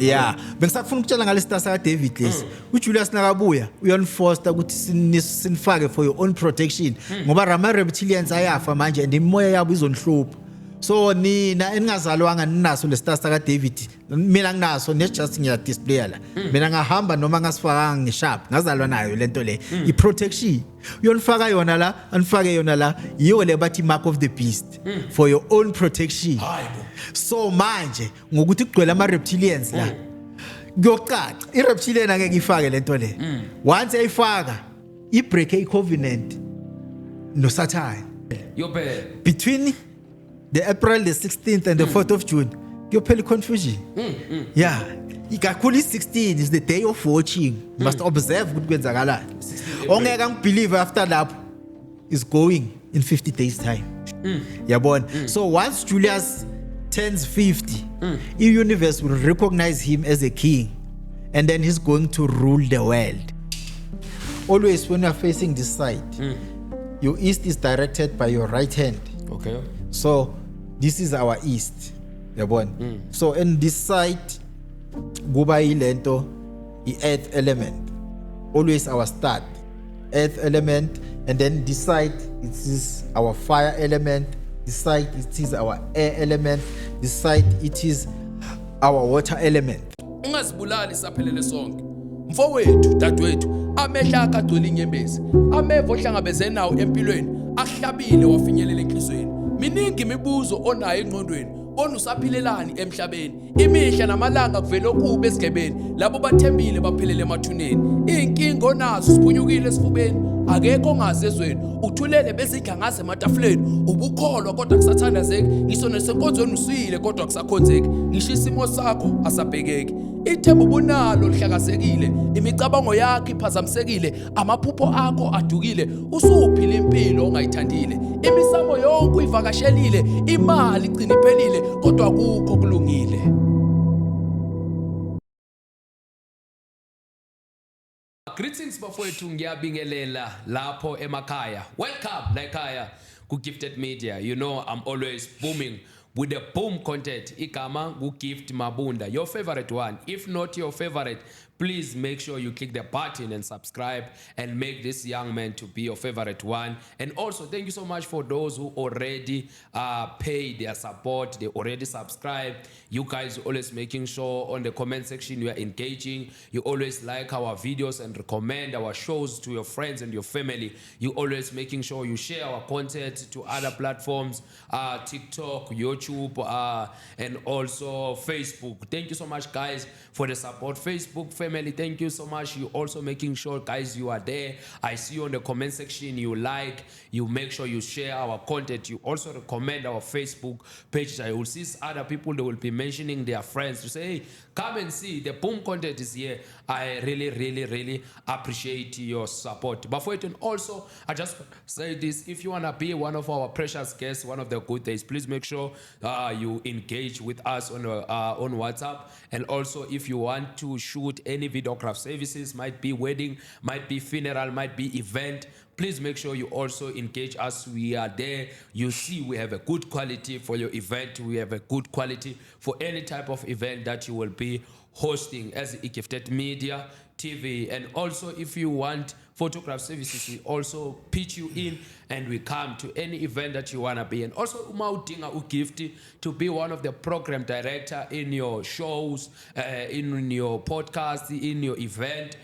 Yeah, bengisafuna ukutshela ngalesita saka David lesi. uJulius nakabuya uyonforce ukuthi sinifake for your own protection ngoba Rama reptilians ayafa manje and imoya yabo izonihlupha. So nina eningazalwanga ninaso lesita saka David mina nginaso ne just ngiya display la. Mina ngahamba noma ngasifakanga ngisharp ngazalwa nayo lento le I protection. Uyonifaka yona la anifake yona la yiyo le bathi mark of the beast for your own protection. So manje ngokuthi kugcwele ama reptilians la kuyocaca ireptilian angeke ifake lento le once ayifaka ibreak a covenant no Satan between the April the 16th and the 4th of June kuyophela confusion yeah ikakhulu i16 is the day of watching must observe ukuthi kwenzakalani ongeke ngibelieve after lapho is going in 50 days time yabona so once Julius turns 50 the universe will recognize him as a king and then he's going to rule the world. Always when you're facing this side your east is directed by your right hand. Okay, so this is our east yabona so in this side kuba ilento earth element always our start earth element and then this side it is our fire element. This side it is our air element. This side it is our water element. Ungazibulali saphelele sonke. Mfowethu, dadwethu, amehla akagcwele inyembezi. Amevo ohlangabezene nawo empilweni, ahlabile wafinyelela enhlizweni. Miningi imibuzo onayo engqondweni. Onusaphilelani emhlabeni imihla namalanga kuvela okuba esigebeni labo bathembile baphelele emathuneni inkingo onazo siphunyukile esifubeni akekho ongazezweni uthulele bezidla ngase ematafuleni ubukholwa kodwa kusathandazeki ngiso nesenkonzweni usile kodwa kusakhonzeki ngisho isimo sakho asabhekeki ithemba ubunalo lihlakasekile imicabango yakho iphazamisekile amaphupho akho adukile usuphila impilo ongayithandile imisamo yonke uyivakashelile imali igcina iphelile kodwa akukho kulungile. Greetings bafowethu ngiyabingelela lapho emakhaya. Welcome la ekhaya ku Gifted Media. You know I'm always booming with the boom content. Igama ku Gift Mabunda. Your favorite one. If not your favorite, please make sure you click the button and subscribe and make this young man to be your favorite one. And also, thank you so much for those who already paid their support. They already subscribed. You guys always making sure on the comment section you are engaging. You always like our videos and recommend our shows to your friends and your family. You always making sure you share our content to other platforms, TikTok, YouTube, and also Facebook. Thank you so much, guys, for the support. Facebook family, thank you so much. You also making sure, guys, you are there. I see you on the comment section. You like, you make sure you share our content. You also recommend our Facebook page. I will see other people, they will be mentioning their friends to say, hey, come and see the boom content is here. I really appreciate your support. But for it, and also I just say this, if you want to be one of our precious guests one of the good days, please make sure you engage with us on WhatsApp. And also if you want to shoot any videograph services, might be wedding, might be funeral, might be event, please make sure you also engage us. We are there. You see, we have a good quality for your event. We have a good quality for any type of event that you will be hosting as Gifted Media TV. And also, if you want photograph services, we also pitch you in and we come to any event that you want to be. And also, Umaudinga Ugifti to be one of the program director in your shows, in your podcast, in your event,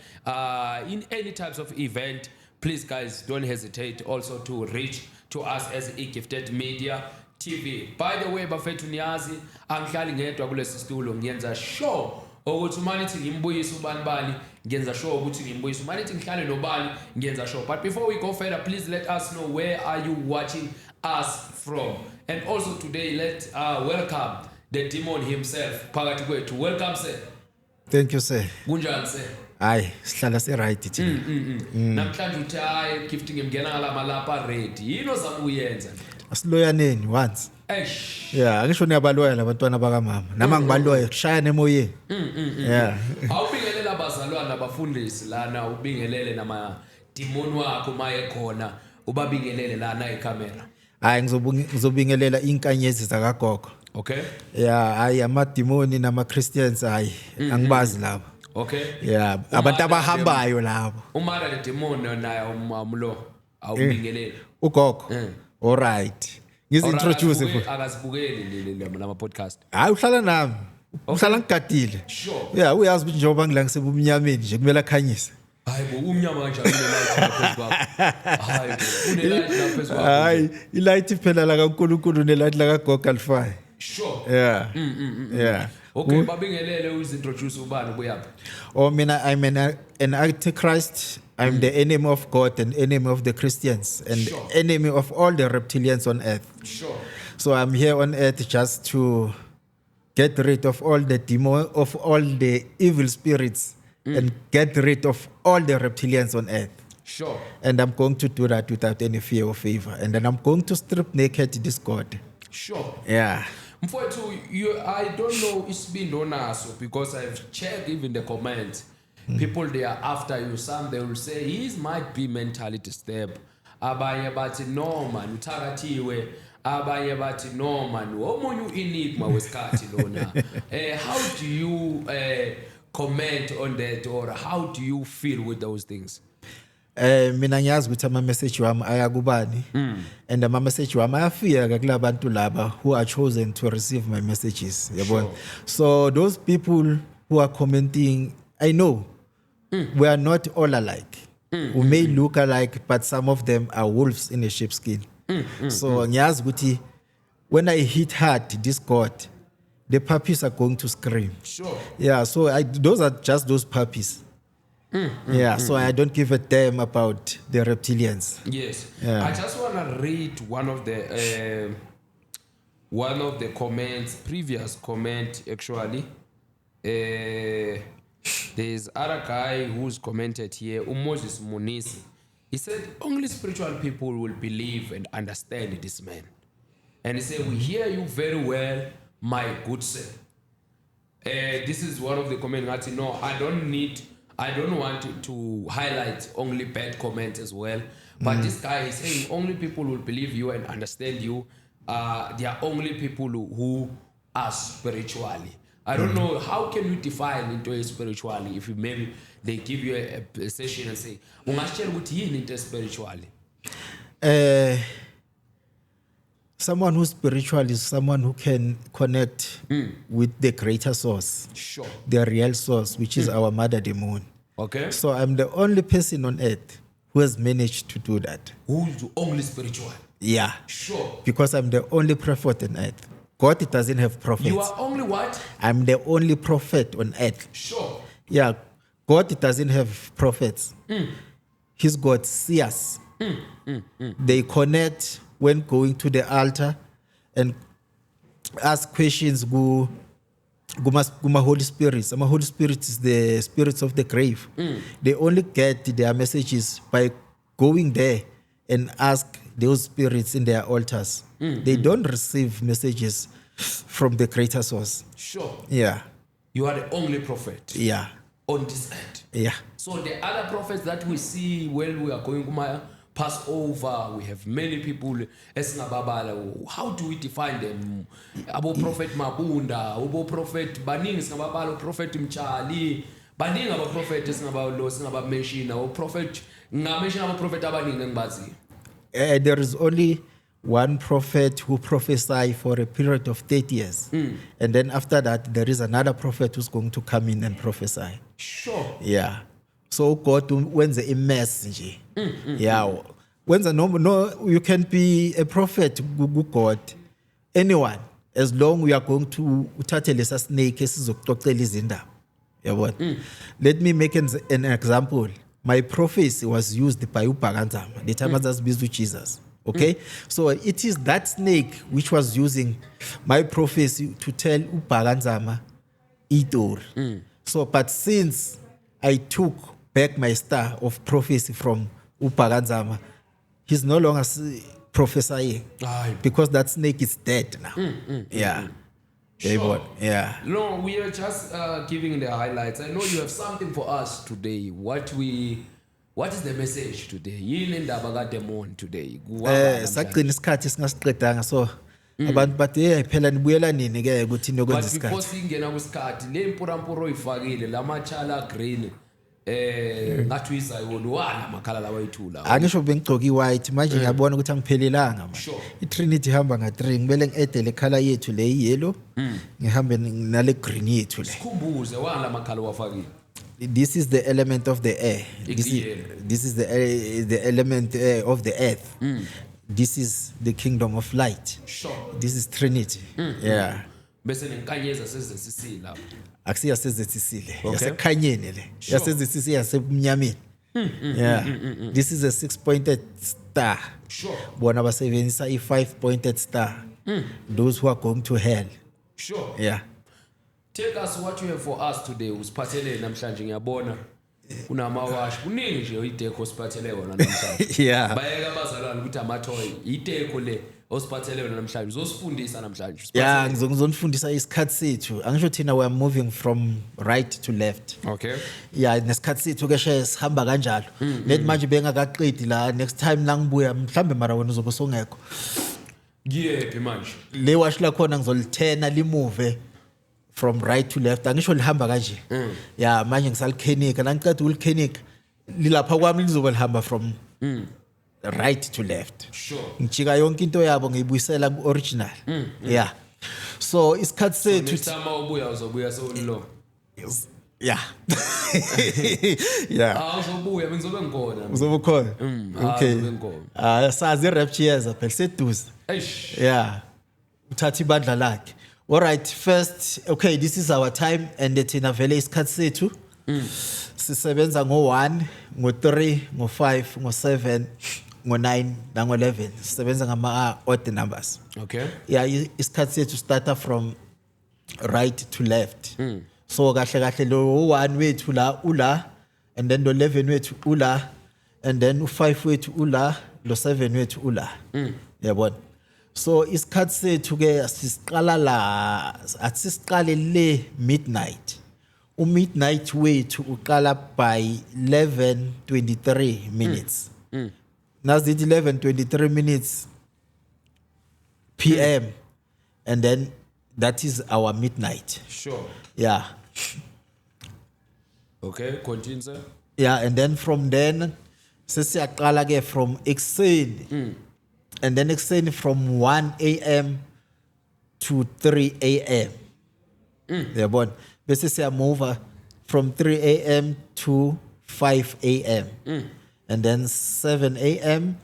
in any types of event. Please, guys, don't hesitate also to reach to us as Gifted Media TV. By the way, bafethu niyazi angihlali ngedwa kulesi situlo ngiyenza sure ukuthi uma nithi ngimbuyisa ubani bani ngiyenza sure ukuthi ngimbuyisa uma nithi ngihlale nobani ngiyenza sure. But before we go further, please let us know where are you watching us from. And also today let's welcome the demon himself phakathi kwethu. Welcome, sir. Thank you, sir. Kunjani, sir? Hayi sihlala se right thina. Namhlanje uthi hayi gift ngimngena ngala malapha ready. Yini ozama uyenza? Asiloyaneni once. Eish. Yeah, angisho niyabaloya labantwana baka mama. Nama ngibaloya kushayana emoyeni. Yeah. Awubingelela abazalwana abafundisi lana ubingelele nama demon wakho maye khona ubabingelele lana eCamera. Hayi ngizobingelela inkanyezi zakagogo. Okay. Yeah, hayi amadimoni nama-Christians hayi angibazi labo. Okay. Yeah, abantu abahambayo labo. Umara le demon naye umlo awubingeleli. Ugogo. All right. Ngizintroduce futhi. Akasibukeli lama podcast. Hayi uhlala nami. Uhlala ngigadile. Sure. Yeah, uyazi ukuthi njengoba ngila ngisebumnyameni nje kumele akhanyise. Hayi bo umnyama kanjani light lapha kwakho. Hayi bo une light lapha kwakho. Hayi ilight phela la kaNkulunkulu nelight la kaGogo alifai. Sure. Yeah. Yeah. Okay, babingelele uzintroduce ubani ubuyaphi? Oh, mina I'm an antichrist. I'm the enemy of God and enemy of the Christians and Sure. enemy of all the reptilians on earth. Sure. So I'm here on earth just to get rid of all the of all the evil spirits and get rid of all the reptilians on earth. Sure. And I'm going to do that without any fear or favor. And then I'm going to strip naked this God. Sure. Yeah. Mfowethu, I don't know isibindi onaso because I've checked even the comments. People they are after you. Some they will say he might be mentally disturbed. Abanye bathi no man uthakathiwe. Abanye bathi no man omunye uenigma wesikhathi lona. How do you comment on that, or how do you feel with those things? Mina ngiyazi ukuthi ama message wami ayakubani and ama message wami ayafika kulabantu laba who are chosen to receive my messages, yabona. So those people who are commenting, I know we are not all alike. We may look alike, but some of them are wolves in a sheepskin. So ngiyazi ukuthi when I hit hard this God, the puppies are going to scream. Sure. Yeah, so those are just those puppies. So I don't give a damn about the reptilians. Yes. Yeah. I just want to read one of the comments, previous comment actually. There's other guy who's commented here, Moses Munisi. He said, only spiritual people will believe and understand this man. And he said, we hear you very well, my good sir. This is one of the comments. No, I don't want to highlight only bad comments as well. But this guy is saying only people will believe you and understand you. They are only people who are spiritually. I don't know, how can you define into spiritually if maybe they give you a session and say, ungashela ukuthi yini into spiritually? Someone who's spiritual is someone who can connect with the greater source. Sure. The real source, which is our mother, the moon. Okay. So I'm the only person on earth who has managed to do that. Who's only spiritual? Yeah. Sure. Because I'm the only prophet on earth. God doesn't have prophets. You are only what? I'm the only prophet on earth. Sure. Yeah. God doesn't have prophets. He's got seers. They connect when going to the altar and ask questions go Holy Spirits. Holy Spirit is the spirits of the grave. They only get their messages by going there and ask those spirits in their altars. They don't receive messages from the greater source. Sure. Yeah. You are the only prophet Yeah. on this earth. Yeah. So the other prophets that we see when we are going to Passover, we have many people. How do we define them? Abo prophet Mabunda, abo prophet baningi singababala, prophet Mchali, baningi abo prophet singabalo singabamention, abo prophet ngamention abo prophet abaningi engibazi. There is only one prophet who prophesied for a period of 30 years. And then after that, there is another prophet who's going to come in and prophesy. Sure. Yeah. So God when's a message. Yeah. When's no you can be a prophet God. Anyone, as long we are going to uthathe lesa snake esizokuxoxela izindaba. Yabona. Let me make an example. My prophecy was used by uBhakanzama, the time as Jesus. Okay? So it is that snake which was using my prophecy to tell uBhakanzama itori. So, but since I took back my star of prophecy from uBhakanzama, he's no longer prophesying because that snake is dead now. Yeah. Sure. Yeah. No, we are just giving the highlights. I know you have something for us today. What is the message today? Yini indaba kaDemon today? Sagcina isikhathi singasiqedanga, so abantu bathi hey phela nibuyela nini ke ukuthi nokwenza but before isikhathi singena kwisikhathi le mpurampura oyifakile lamachala green ngathi uyizayona wala makhala lawa yithula angisho bengigcoka iwhite manje ngiyabona ukuthi angiphelelanga manje Sure. iTrinity ihamba nga3 ngibele ngiedele color yethu le yellow ngihambe nale green yethu le sikhumbuze wala makhala wafakile this is the element of the air this is the element of the earth this is the kingdom of light sure this is Trinity yeah bese nenkanyeza sezesisile lapho akusiyasezetsisile Okay. yasekhanyeni le Sure. yasezetsisile yasemnyameni yeah this is a 6-pointed star sure bona basebenzisa i5-pointed star those who are going to hell sure yeah take us what you have for us today usiphathele namhlanje ngiyabona kunamawashi kuningi nje ideko osiphathele wona namhlanje yeah bayeka abazalwane ukuthi amathoy ideko le osiphathele wona namhlanje uzosifundisa namhlanje yeah ngizonifundisa isikhathi sethu angisho thina we are moving from right to left okay yeah nesikhathi sethu ke she sihamba kanjalo net manje bengakaqedi la next time la ngibuya mhlambe mara wena uzobe songekho ngiyephi manje le wash la khona ngizolithena limove from right to left angisho lihamba kanje yeah manje ngisalikhenika nangiceda ulikhenika lilapha kwami lizobe lihamba from right to left sure ngijika yonke into yabo ngiyibuyisela ku original yeah so isikhathi sethu next time ubuya uzobuya sewulilo yeah yeah uzobuya bengizobe ngikona uzobe khona okay uzobe ngikona sazi rapture yeza phela seduze eish yeah uthatha ibandla lakhe all right first okay this is our time and thina vele isikhathi sethu sisebenza ngo1 ngo3 ngo5 ngo7 ngo9 nango11 sisebenza ngama odd numbers okay yeah isikhathi sethu starta from right to left so kahle kahle lo 1 wethu la ula and then lo 11 wethu ula and then u5 wethu ula lo 7 wethu ula yabona so isikhathi sethu ke sisiqala la asisiqale le midnight midnight wethu uqala by 11:23 minutes nazi 11:23 minutes PM and then that is our midnight sure yeah okay continue sir yeah and then from then sesiyaqala ke from ekseni and then ekseni from 1 AM to 3 AM yabona bese siya move from 3 AM to 5 AM and then 7 AM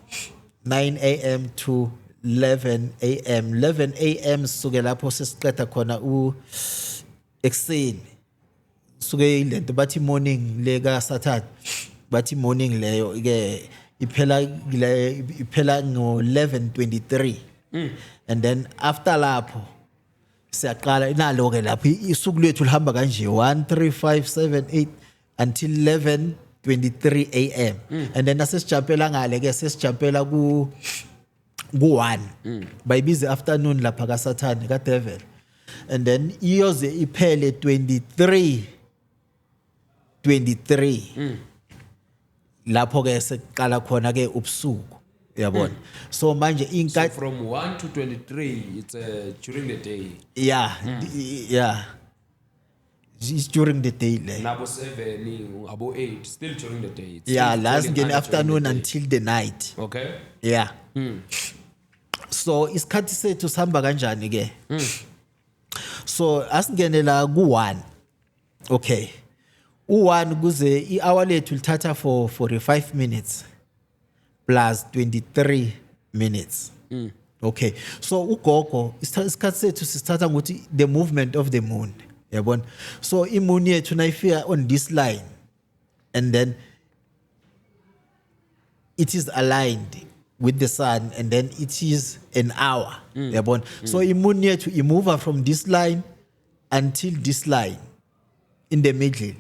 9 AM to 11 AM 11 AM suke lapho sesiqeda khona ekseni suke ilento bathi morning le ka Saturday bathi morning leyo ke iphela ngo 11:23 and then after lapho siyaqala inalo ke lapho isuku lethu lihamba kanje 1 3 5 7 8 until 11:23 AM and then asesijampela ngale ke sesijampela ku 1 bayibiza afternoon lapha ka Saturday ka devil and then iyoze iphele 23 lapho ke seqala khona ke ubusuku yabona so manje so inkathi from 1 to 23 it's during the day yeah yeah it's during the day le nabo 7 abo 8 still during the day it's yeah still last falling in under afternoon during the day. until the night okay yeah so isikhathi sethu sihamba kanjani ke so asingene la ku1 okay u1 kuze i-hour lethu lithatha for 45 minutes plus 23 minutes okay so ugogo isikhathi sethu sisithatha ngokuthi the movement of the moon yabona so imoon yethu nayifika on this line and then it is aligned with the sun and then it is an hour yabona so imoon yethu imove from this line until this line in the middle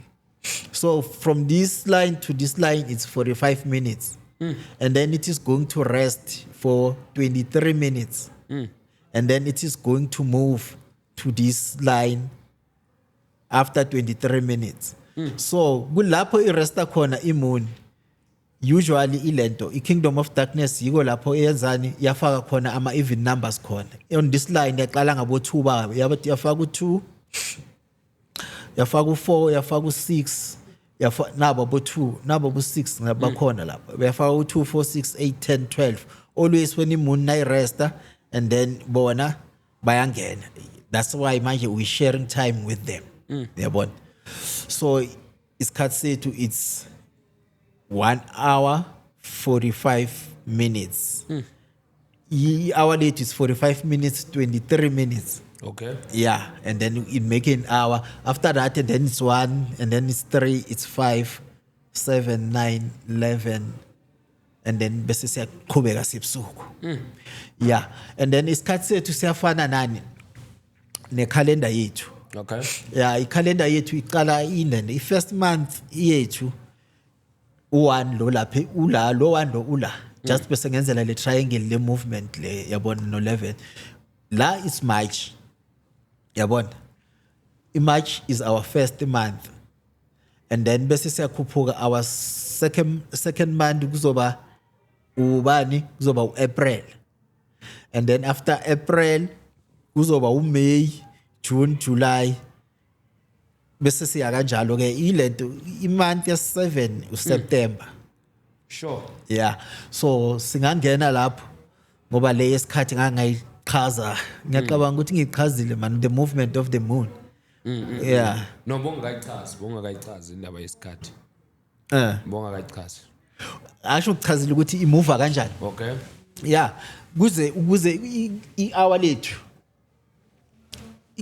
so from this line to this line it's 45 minutes and then it is going to rest for 23 minutes and then it is going to move to this line after 23 minutes so kulapho iresta khona imoon usually ilento i-kingdom of darkness yiko lapho eyenzani yafaka khona ama-even numbers khona. On this line yaqala ngabo-2 babe yafaka u-2 yafaka u-4 yafaka u-6 nabo bo-2 nabo bo-6 ngabakhona lapho bayafaka u-2 4 6 8 10 12 always when imoon nayiresta and then bona bayangena. That's why manje we sharing time with them. Yabona. So isikhathi sethu it's 1 hour 45 minutes. Hour late is 45 minutes 23 minutes. Okay. Yeah, and then it make an hour. After that, and then it's 1, and then it's 3, it's 5, 7, 9, 11, and then bese siyaqhubeka sibusuku. Yeah, and then isikhathi sethu siyafana nani nekhalenda yethu. Okay. Yeah, ikhalenda yethu iqala the first month yethu u1 lo lapha ula lo 1 lo ula. Just bese ngenzela le triangle le movement le yabona no 11. La is March. Yabona. March is our first month. And then bese siyakhuphuka our second month kuzoba ubani kuzoba April. And then after April kuzoba May, June, July. Bese siya kanjalo ke ilento imonth ya7 uSeptember. Sure. Yeah. So singangena lapho ngoba le yesikhathi ngayichaza ngiyacabanga ukuthi ngichazile man the movement of the moon. Yeah. No bongakayichazi indaba yesikhathi. Bongakayichazi. Asho ukuchazile ukuthi imove kanjani. Okay. Yeah. Ukuze i-hour lethu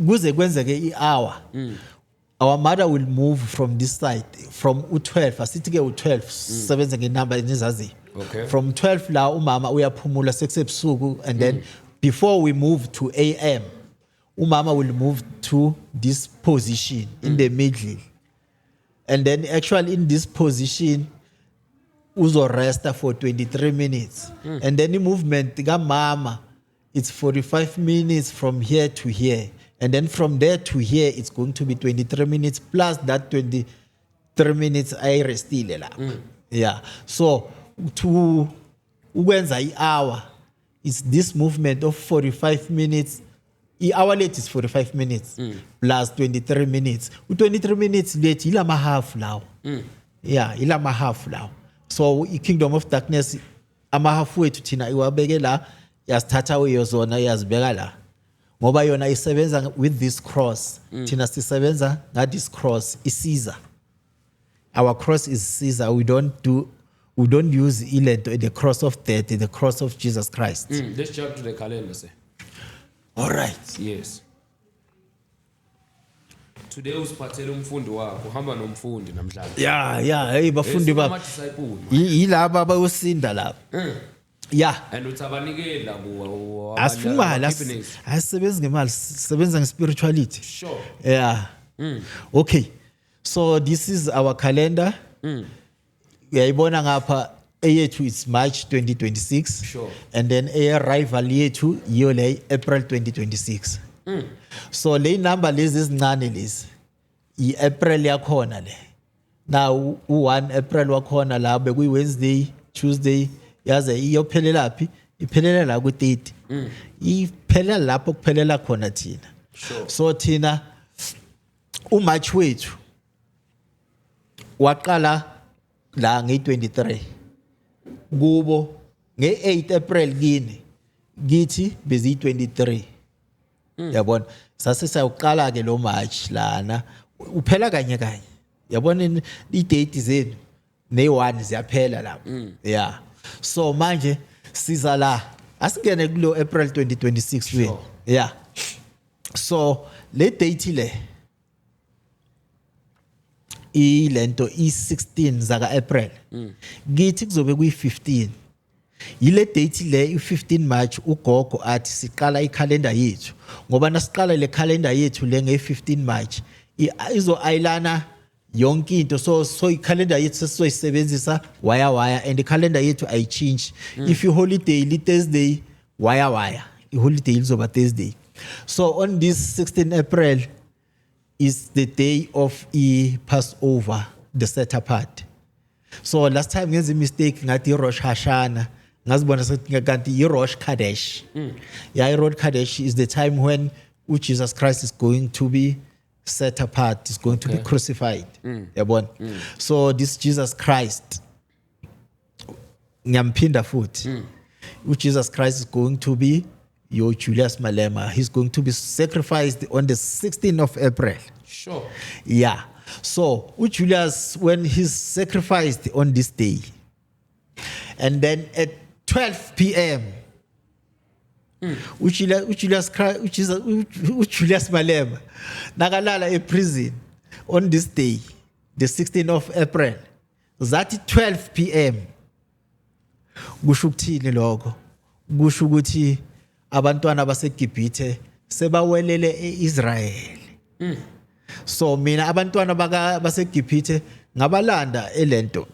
kuze kwenzeke i-hour. Our mother will move from this side from u12 asithi ke u12 sebenza ngenamba enizazi. Okay. From 12 la umama uyaphumula sekusebusuku and then before we move to AM umama will move to this position in the middle. And then actually in this position uzo rest for 23 minutes. And then the movement ka mama it's 45 minutes from here to here. And then from there to here, it's going to be 23 minutes plus that 23 minutes I restile la. Yeah. So to ukwenza i-hour, it's this movement of 45 minutes. I-hour late is 45 minutes plus 23 minutes. 23 minutes late, ilama half now. Yeah, ilama half now. So i-kingdom of darkness, ama half wethu thina iwabeke la, yasithatha uyozona yazibeka la. Ngoba yona isebenza with this cross. Thina sisebenza nga this cross isiza. Our cross is Caesar. We don't use ilento the cross of death, the cross of Jesus Christ. Let's jump to the calendar, sir. All right. Yes. Today usiphathele umfundi wakho, uhamba nomfundi namhlanje. Yeah, hey bafundi baba. Yilaba bayosinda lapha. Yeah. And utsabanikela kuwa. Asifumala asisebenza ngemali, sisebenza ngespirituality. Sure. Yeah. Okay. So this is our calendar. Uyayibona ngapha eyethu it's March 2026. Sure. And then arrival yethu yiyo le April 2026. So le number lezi ezincane lezi i-April yakhona le. Now u1 April wakhona la bekuyi Wednesday, Tuesday yaze iyophelela phi iphelela la ku-30 iphelela lapho kuphelela khona thina. Sure. So thina uMarch wethu waqala la nge-23 kubo nge-8 April kini kithi bezi-23 yabona sase sayuqala ke lo March lana uphela kanye yabona i-date zenu ne-1 ziyaphela lapho. Yeah. So manje siza la asingene kulo April 2026 we. Yeah. So le date le ilento i16 zaka April ngithi kuzobe kuyi15 yile date le i15 March ugogo athi siqala ikhalenda yethu ngoba nasiqala le calendar yethu le nge15 March izo ayilana yonke into so ikhalenda yethu sesizoyisebenzisa waya and ikhalenda yethu ayichange. If you holiday li Thursday waya iholiday lizoba Thursday. So on this 16 April is the day of Passover, the set apart. So last time ngenza mistake ngathi Rosh Hashanah ngazibona sethi kanti Rosh Kadesh. Yeah, Rosh Kadesh is the time when Jesus Christ is going to be set apart, is going to be crucified. Yabona. So this Jesus Christ ngiyamphinda futhi. Jesus Christ is going to be your Julius Malema. He's going to be sacrificed on the 16th of April. Sure. Yeah. So Julius, when he's sacrificed on this day, and then at 12 p.m., Julius Malema nakalala in prison on this day, the 16th of April. That 12 p.m. kusho ukuthini lokho? Kusho ukuthi abantwana baseGibhithe sebawelele eIsrael. So mina abantwana baseGibhithe ngabalanda elento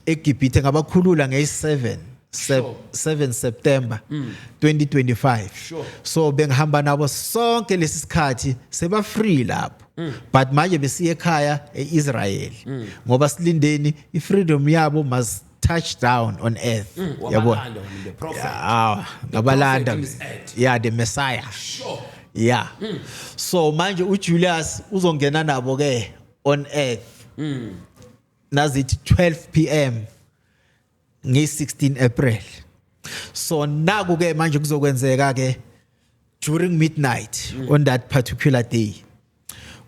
eGibhithe ngabakhulula nge7 September 2025. Sure. So bengihamba nabo sonke lesisikhathi seba free lapho. But manje besiye ekhaya eIsrael ngoba silindeni ifreedom yabo must touch down on earth. Wabalanda the prophet. Ngabalanda. Earth. Yeah, the Messiah. Sure. Yeah. So manje uJulius uzongena nabo ke on earth. Nazithi 12 p.m. nge-16 April. So naku ke manje kuzokwenzeka ke during midnight on that particular day.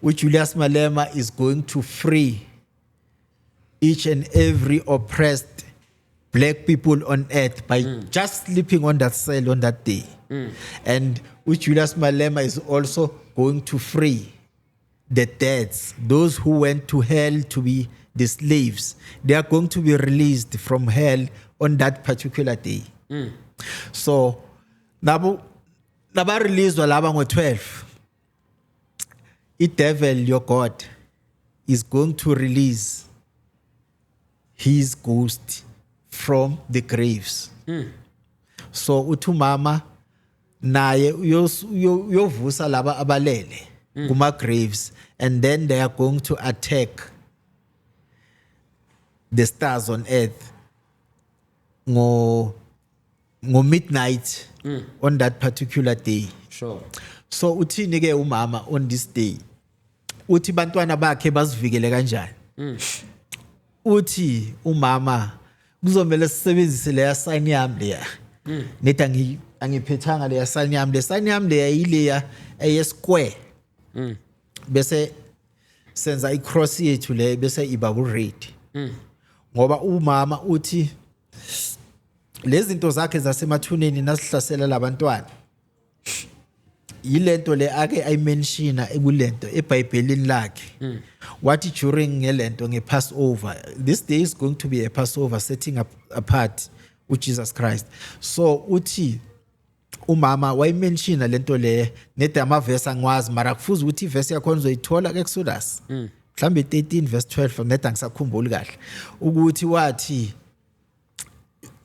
Julius Malema is going to free each and every oppressed black people on earth by just sleeping on that cell on that day. And Julius Malema is also going to free the deads, those who went to hell to be the slaves. They are going to be released from hell on that particular day. So, naba released laba ngo-12. The devil, your God, is going to release his ghost from the graves. So uthumama naye uyovusa laba abalele kuma graves, and then they are going to attack the stars on earth ngo midnight on that particular day. Sure. So uthini ke umama on this day? Uthi bantwana bakhe bazivikele kanjani? Uthi umama kuzomela sisebenzise leya sign yami leya. Nethi angiphethanga leya sign yami. Le sign yami leya ileya eye square. Bese senza i-cross yethu le bese iba ku-red. Ngoba umama uthi lezi zinto zakhe zasemathuneni nasihlasela labantwana yilento le ake ayimenshina ekulento eBhayibhelini lakhe. Wathi during ngelento ngePassover, this day is going to be a Passover, setting apart uJesus Christ. So uthi umama wayimenshina lento le nedi amavesi angwazi mara kufuza ukuthi ivesi yakhona uzoyithola ku-Exodus mhlambe 13 verse 12 nedi angisakhumbuli kahle ukuthi wathi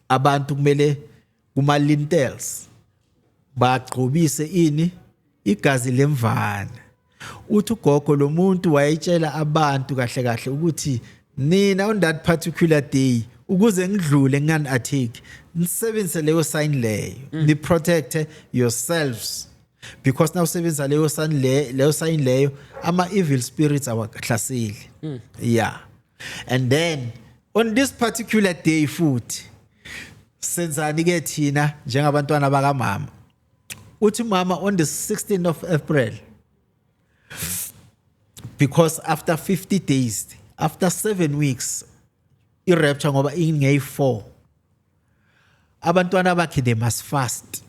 abantu kumele kuma lintels bagqobise ini igazi lemvana. Uthi ugogo lo muntu wayetshela abantu kahle kahle ukuthi nina on that particular day ukuze ngidlule ngani attack nisebenzise leyo sign leyo ni protect yourselves, because now usebenzisa leyo sign leyo ama evil spirits awahlaseli. Yeah. And then on this particular day futhi senzani ke thina njengabantwana bakamama? Uthi mama on the 16th of April, because after 50 days, after 7 weeks, i-rapture ngoba ingeyi-4, abantwana bakhe they must fast.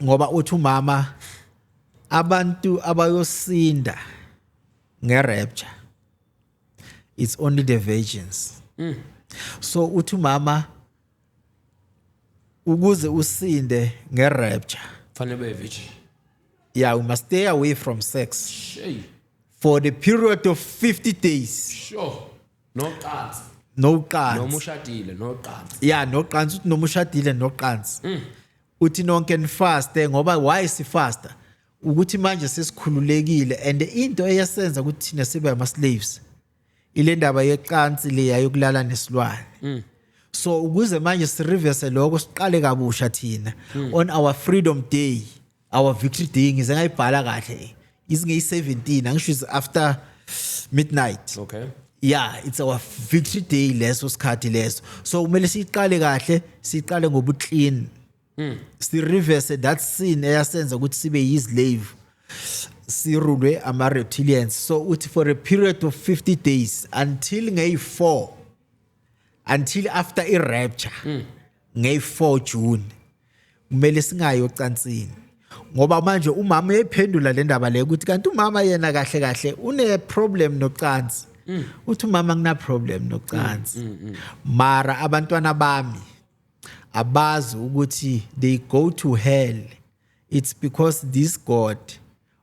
Ngoba uthi umama abantu abayosinda nge-rapture, it's only the virgins. So uthi umama ukuze usinde nge-rapture, Fanele be virgin. yeah, we must stay away from sex Hey. for the period of 50 days. Sure. No qansi. No No qansi. mushadile, no qansi. Yeah, no qansi. Uthi noma ushadile no qansi. Uthi nonke nifaste ngoba why sifasta? Ukuthi manje sesikhululekile, and into eyasenza ukuthi thina sibe ama slaves ile ndaba yeqansi le yayokulala nesilwane. So ukuze manje sireverse lokho siqale kabusha thina on our freedom day, our victory day ngize ngayibhala kahle. Izinge 17 angisho is after midnight. Okay. Yeah, it's our victory day leso sikhathi leso. So kumele siqale kahle, siqale ngobuclean. Si reverse that sin eyasenza ukuthi sibe yislave. Sirulwe ama reptilians. So uthi for a period of 50 days until ngay4 until after a rapture ngay4 June kumele singayo cansini. Ngoba manje umama uyayiphendula le ndaba le ukuthi kanti umama yena kahle kahle une problem nocansi. Uthi umama ngina problem nocansi. Mara abantwana bami abazi ukuthi they go to hell. It's because this God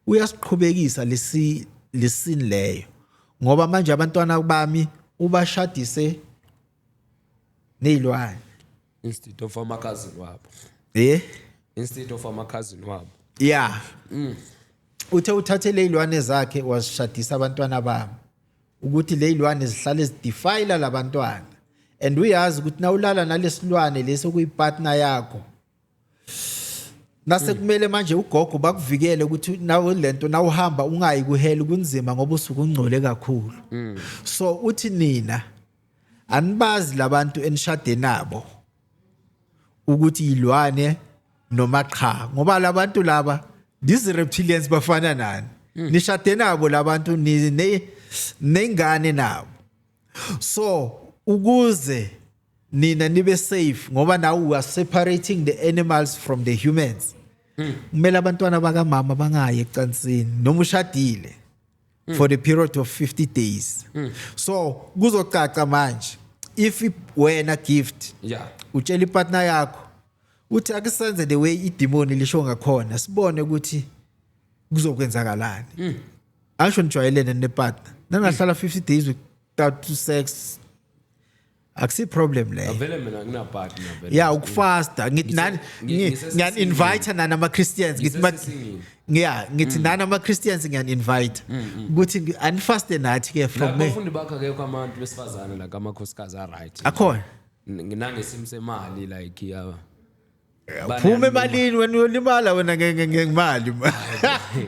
uyasiqhubekisa lesin leyo. Ngoba manje abantwana bami ubashadise nezilwane Instead of amakazini wabo. Instead of amakazini wabo. Yeah. Uthe uthathe lezilwane zakhe wasishadisa abantwana bami. Ukuthi lezilwane zihlale zidefile labantwana. And uyazi ukuthi na ulala nalesilwane leso kuyipartner yakho. Nase kumele manje ugogo bakuvikele ukuthi nawe lento na uhamba ungayi kuhela kunzima ngoba usuku ungcole kakhulu. So uthi nina anibazi labantu enishade nabo ukuthi yilwane noma cha ngoba labantu laba these reptilians bafana nani nishade nabo labantu nengane nabo. So ukuze nina nibe safe ngoba now we are separating the animals from the humans. Kumele abantwana baka mama bangayi ecansini noma ushadile for the period of 50 days. So kuzocaca manje if wena gift utshela ipartner yakho uthi akusenze the way idemoni lisho ngakhona sibone ukuthi kuzokwenzakalani. Angisho nijwayelene nepartner nangahlala 50 days without sex akusi problem le. Avele mina ngina partner vele. Yeah, ukufasta ngithi nani ngiyan invite nana ama Christians ngithi nana ama Christians ngiyan invite ukuthi anifaste nathi ke from me. Abafundi bakho ke kwabantu besifazane la kamakhosikazi right. Akhona nginange simsemali like ya Phume emalini wena uyolimala wena ngemali.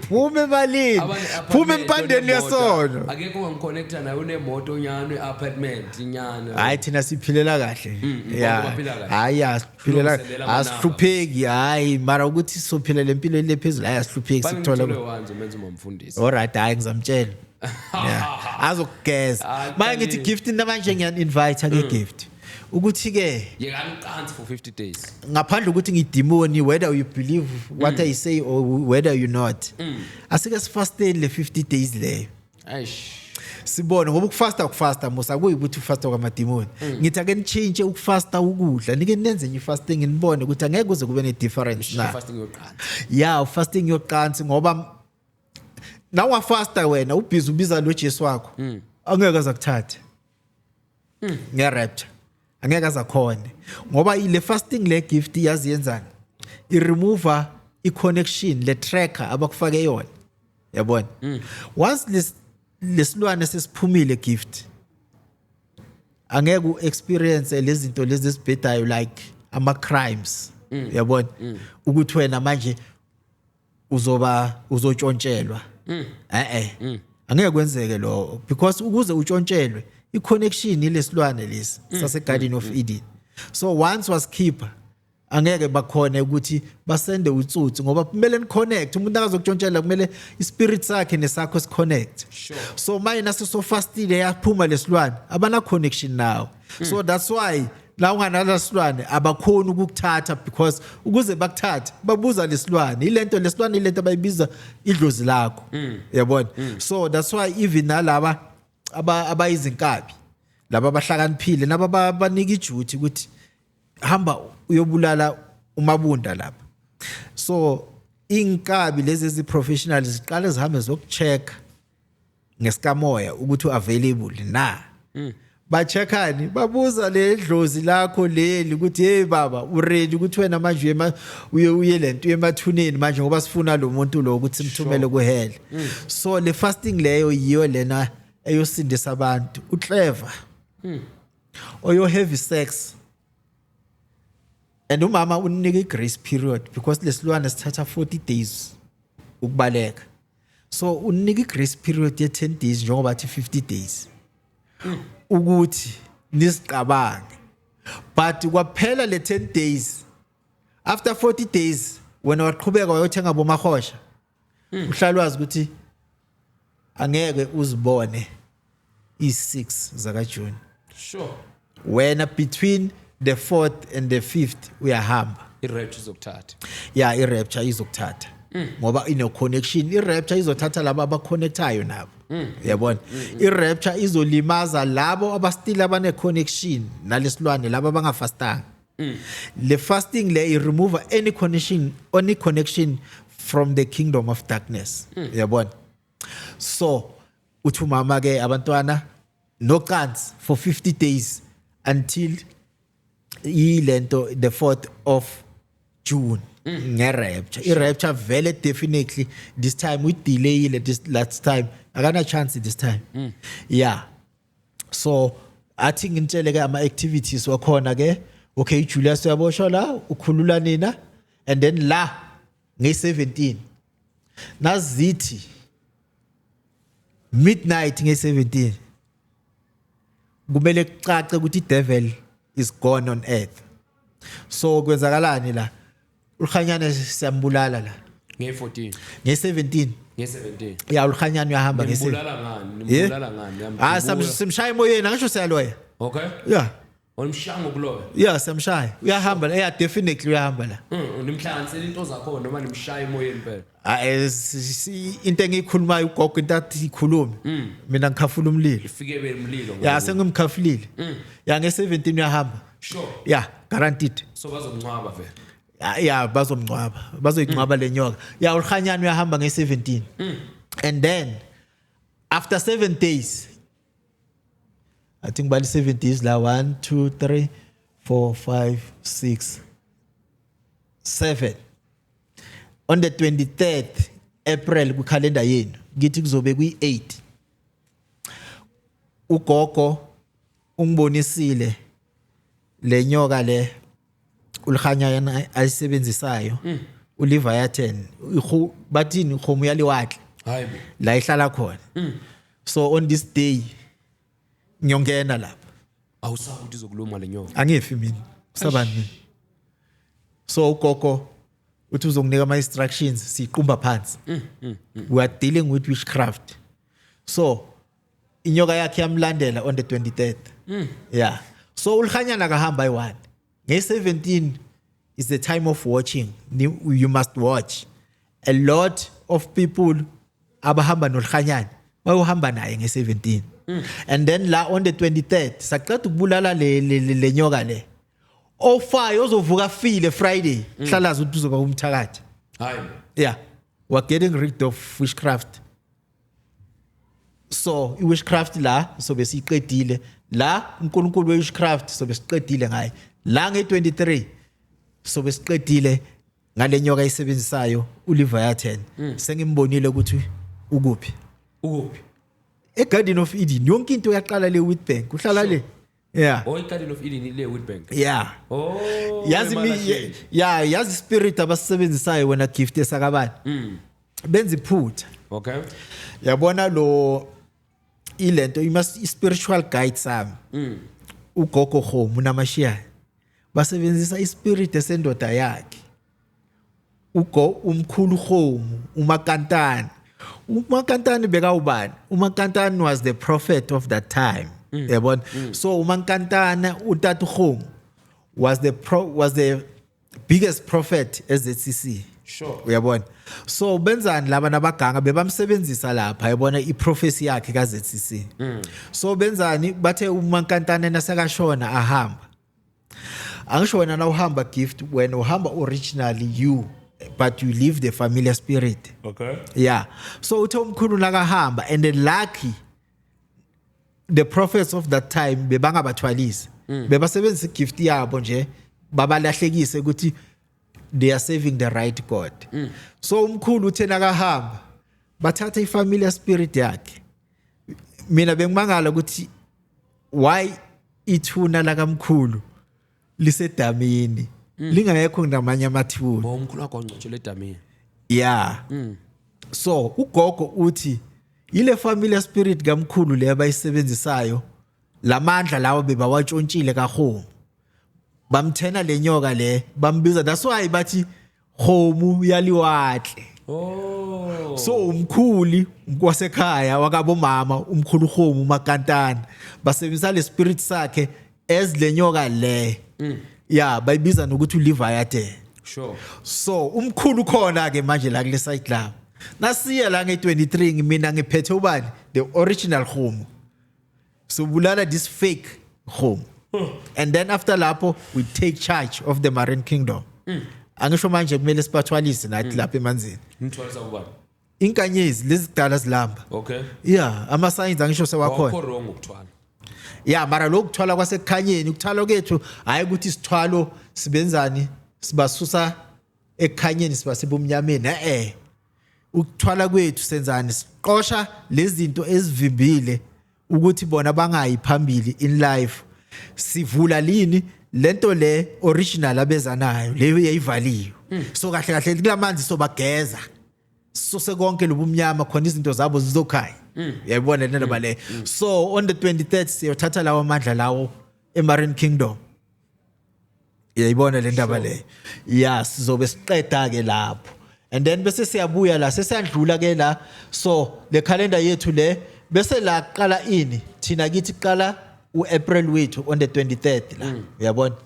Phume emalini. Phume empandeni yasono. Akekho ungiconnecta naye unemoto nyana eapartment nyana. Hayi thina siphilela kahle. Yeah. Hayi asiphilela asihlupheki hayi mara ukuthi sophila lempilo lephezulu hayi asihlupheki sithola. Wanje menza umfundisi. Alright hayi ngizamtshela. Yeah. Azokugeza. Manje ngithi gift namanje ngiyan invite ake gift. Ukuthi ke yekanqansi for 50 days ngaphandle ukuthi ngidemoni whether you believe what I say or whether you not asike sifasteni le 50 days leyo aish sibone ngoba ukufasta musa kuyikuthi ufasta kwamademoni ngithi ake nichange ukufasta ukudla nike nenze nje fasting nibone ukuthi angeke kuze kube ne difference na fasting yoqansi yeah fasting yoqansi ngoba na wafasta wena ubhizi ubiza lo Jesu wakho angeke azakuthatha ngerapture angeke azakhona ngoba ile fasting le gift yazi yenzani I remove I connection le tracker abakufake yona yabona once lesilwane sesiphumile gift angeke uexperience lezi zinto lezi ezibhedayo like ama crimes yabona ukuthi wena manje uzontshontshelwa angeke kwenzeke lo because ukuze untshontshelwe I connection ilesilwane lesi sase Garden of Eden. So once was keeper angeke bakhona ukuthi basende utsutsi ngoba kumele ni connect umuntu akazokuntshontshelwa kumele ispirit sakhe nesakho si connect. So manje naso fastile yaphuma lesilwane abana connection now. So that's why la unganala silwane abakhona ukukuthatha because ukuze bakuthathe babuza lesilwane ilento lesilwane ilento abayibiza idlozi lakho yabona. So that's why even nalaba abayizinkabi laba abahlakaniphile naba banika ijuthi ukuthi hamba uyobulala umabunda lapha. So inkabi lezi eziprofessionals ziqala zihambe zokucheck ngesikamoya ukuthi available na bacheckani babuza le dlozi lakho leli ukuthi hey baba uready ukuthi wena manje uye lento emathuneni manje ngoba sifuna lo muntu lo ukuthi simthumele kuhela. So le fasting leyo yiyo lena eyosindisa abantu uclever oyo heavy sex and umama unika grace period because lesilwane sithatha 40 days ukubaleka so unika grace period ye 10 days njengoba athi 50 days ukuthi nisicabange but kwaphela le 10 days after 40 days wena waqhubeka wayothenga bomahosha uhlalwazi ukuthi angeke uzibone i6 zaka June sure wena between the 4th and the 5th uyahamba i-rapture izokuthatha yeah i-rapture izokuthatha ngoba ino connection i-rapture izothatha labo abaconnectayo nabo yabona i-rapture izolimaza labo abastila abane connection nalesilwane labo abangafastanga le fasting le remove any connection from the kingdom of darkness yabona so uthi mama ke abantwana no chance for 50 days until ilento the 4th of June nge-rapture i-rapture vele definitely this time we delay this last time akana chance this time yeah so I think ngitshele ke ama activities wakhona ke okay Julius uyaboshwa la ukhulula nina and then la nge-17 nazithi midnight nge-17 kumele kucace ukuthi devil is gone on earth so kwenzakalani la ukhanyana siyambulala la nge-14 nge-17 nge-17 ya ukhanyana uyahamba nimbulala ngani simshaya emoyeni angisho siyaloya okay yeah Olmshango kuloya yeah simshaya uyahamba la yeah definitely uyahamba la nimhlanganisela into zakho noma nimshaya emoyeni phela into engiyikhulumayo ugogo into athi ikhulume mina ngikhafula umlilo ifike bemlilo yeah sengimkhafulile ya nge-17 uyahamba sure yeah guaranteed so bazomncwaba vele yeah bazoyingcwaba lenyoka yeah ukhanyana uyahamba nge-17 and then after 7 days I think by 7 days la 1 2 3 4 5 6 7 on the 23rd April ku calendar yenu ngithi kuzobe kuyi8 ugogo ungibonisile lenyoka le ulikhanyana ayisebenzisayo uLeviathan bathini khomo yaliwakhe hayi la ihlala khona so on this day ngiyongena lapha awusakuthi izokuluma lenyoka angifi mina sabani mina so ugogo uthi uzonginika ama instructions siqumba phansi we are dealing with witchcraft so inyoka yakhe yamlandela on the 23rd yeah so ulikhanyana kahamba i1 nge-17 is the time of watching you must watch a lot of people abahamba nolikhanyana bayohamba naye nge-17 and then la on the 23rd saqeda ukubulala le nyoka le ofayo ozovuka file Friday hlalaza ukuthi uzoba umthakathi hayi yeah we're getting rid of witchcraft so i-witchcraft la sobe siyiqedile la uNkulunkulu we-witchcraft sobe siqedile ngaye la nge-23 sobe siqedile ngale nyoka ayisebenzisayo uLeviathan sengimbonile ukuthi ukuphi eGarden of Eden yonke into yaqala le Witbank uhlala le yeah Garden of Eden le Witbank yeah yazi spirit abasebenzisayo wena gift esakabani benza iphutha okay yabona lo ilento spiritual guide sami ugogo Khomu namashiya basebenzisa ispirit esendoda yakhe umkhulu Khomu uMakantani bekawubani uMakantani was the prophet of that time yabona so uMakantana uTata Khomu was the biggest prophet eZCC sure uyabona so benzani laba nabaganga bebamsebenzisa lapha yabona iprofesi yakhe kaZCC so benzani bathe uMakantana nasakashona ahamba angisho wena na uhamba gift when uhamba originally you but you leave the familiar spirit okay yeah so uthe umkhulu nakahamba and then lucky the prophets of that time bebangabathwalisa bebasebenzisa igift yabo nje babalahlekise ukuthi they are serving the right God so umkhulu uthe nakahamba bathatha ifamiliar spirit yakhe mina bengimangala ukuthi why ithuna la kamkhulu lisedamini lingekho namanye amathuna Umkhulu wakho ngcotshele edamini. yeah so ugogo uthi ile family spirit kamkhulu le abayisebenzisayo lamandla lawo bebawatshontshile kaHomu bamthena lenyoka le bambiza that's why bathi Homu yaliwahle Oh. so umkhuli kwasekhaya wakabo mama umkhulu Homu makantana basebenzisa le spirit sakhe as lenyoka le yeah bayibiza nokuthi uLeviathan Sure. so umkhulu khona ke manje la kule site la nasiya la nge23 mina ngiphethe ubani the original Homu so bulala this fake Homu and then after lapho we take charge of the Marine Kingdom angisho manje kumele sibathwalise nathi lapha emanzini Ngithwalisa kubani? inkanyezi lezi zidala zilamba Okay. yeah ama signs angisho sewakhona Akho wrong ukuthwala. yeah mara lokuthwala kwasekukhanyeni ukuthwala kwethu hayi ukuthi sithwalo sibenzani sibasusa ekukhanyeni sibasebumnyameni ukuthwala kwethu senzani siqosha lezi zinto ezivimbile ukuthi bona bangayi phambili in life sivula lini lento le original abezanayo leyo yayivaliwe so kahle kahle kulamanzi sobageza sose konke lobumnyama khona izinto zabo zizokhaya yayibona le ndaba le so on the 23rd siyothatha lawo amandla lawo eMarine Kingdom yayibona le ndaba le yeah sizobe siqeda ke lapho and then bese siyabuya la sesiyandlula ke la so le calendar yethu le bese la qala ini thina kithi qala uApril wethu on the 23rd la uyabona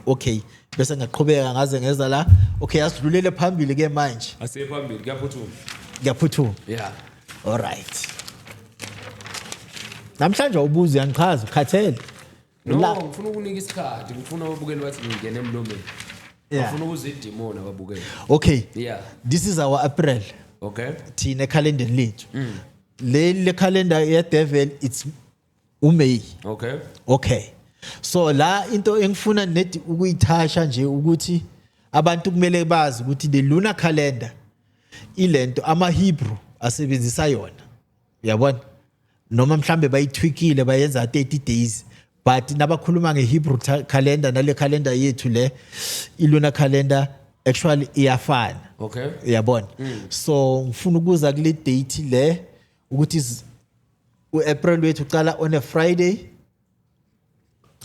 okay bese ngaqhubeka ngaze ngeza la okay asidlulele phambili ke manje Asephambili ngiyaphuthuma Yeah. all right namhlanje ubuze yangichaza ukhathele No, ngifuna ukunika isikhathi, ngifuna ababukeli bathi ngingena emlomeni. Yeah. Ngifuna ukuzidimona ababukeli. okay Yeah. this is our April Okay. thina calendar lethu le calendar ye devil it's uMay Okay. okay so la into engifuna net ukuyithasha nje ukuthi abantu kumele bazi ukuthi the lunar calendar ilento ama Hebrew asebenzisa yona uyabona noma mhlambe bayithwikile bayenza 30 days but nabakhuluma ngeHebrew calendar nale calendar yethu le ilunar calendar actually iyafana Okay. uyabona so ngifuna ukuza kule date le ukuthi uApril wethu uqala on a Friday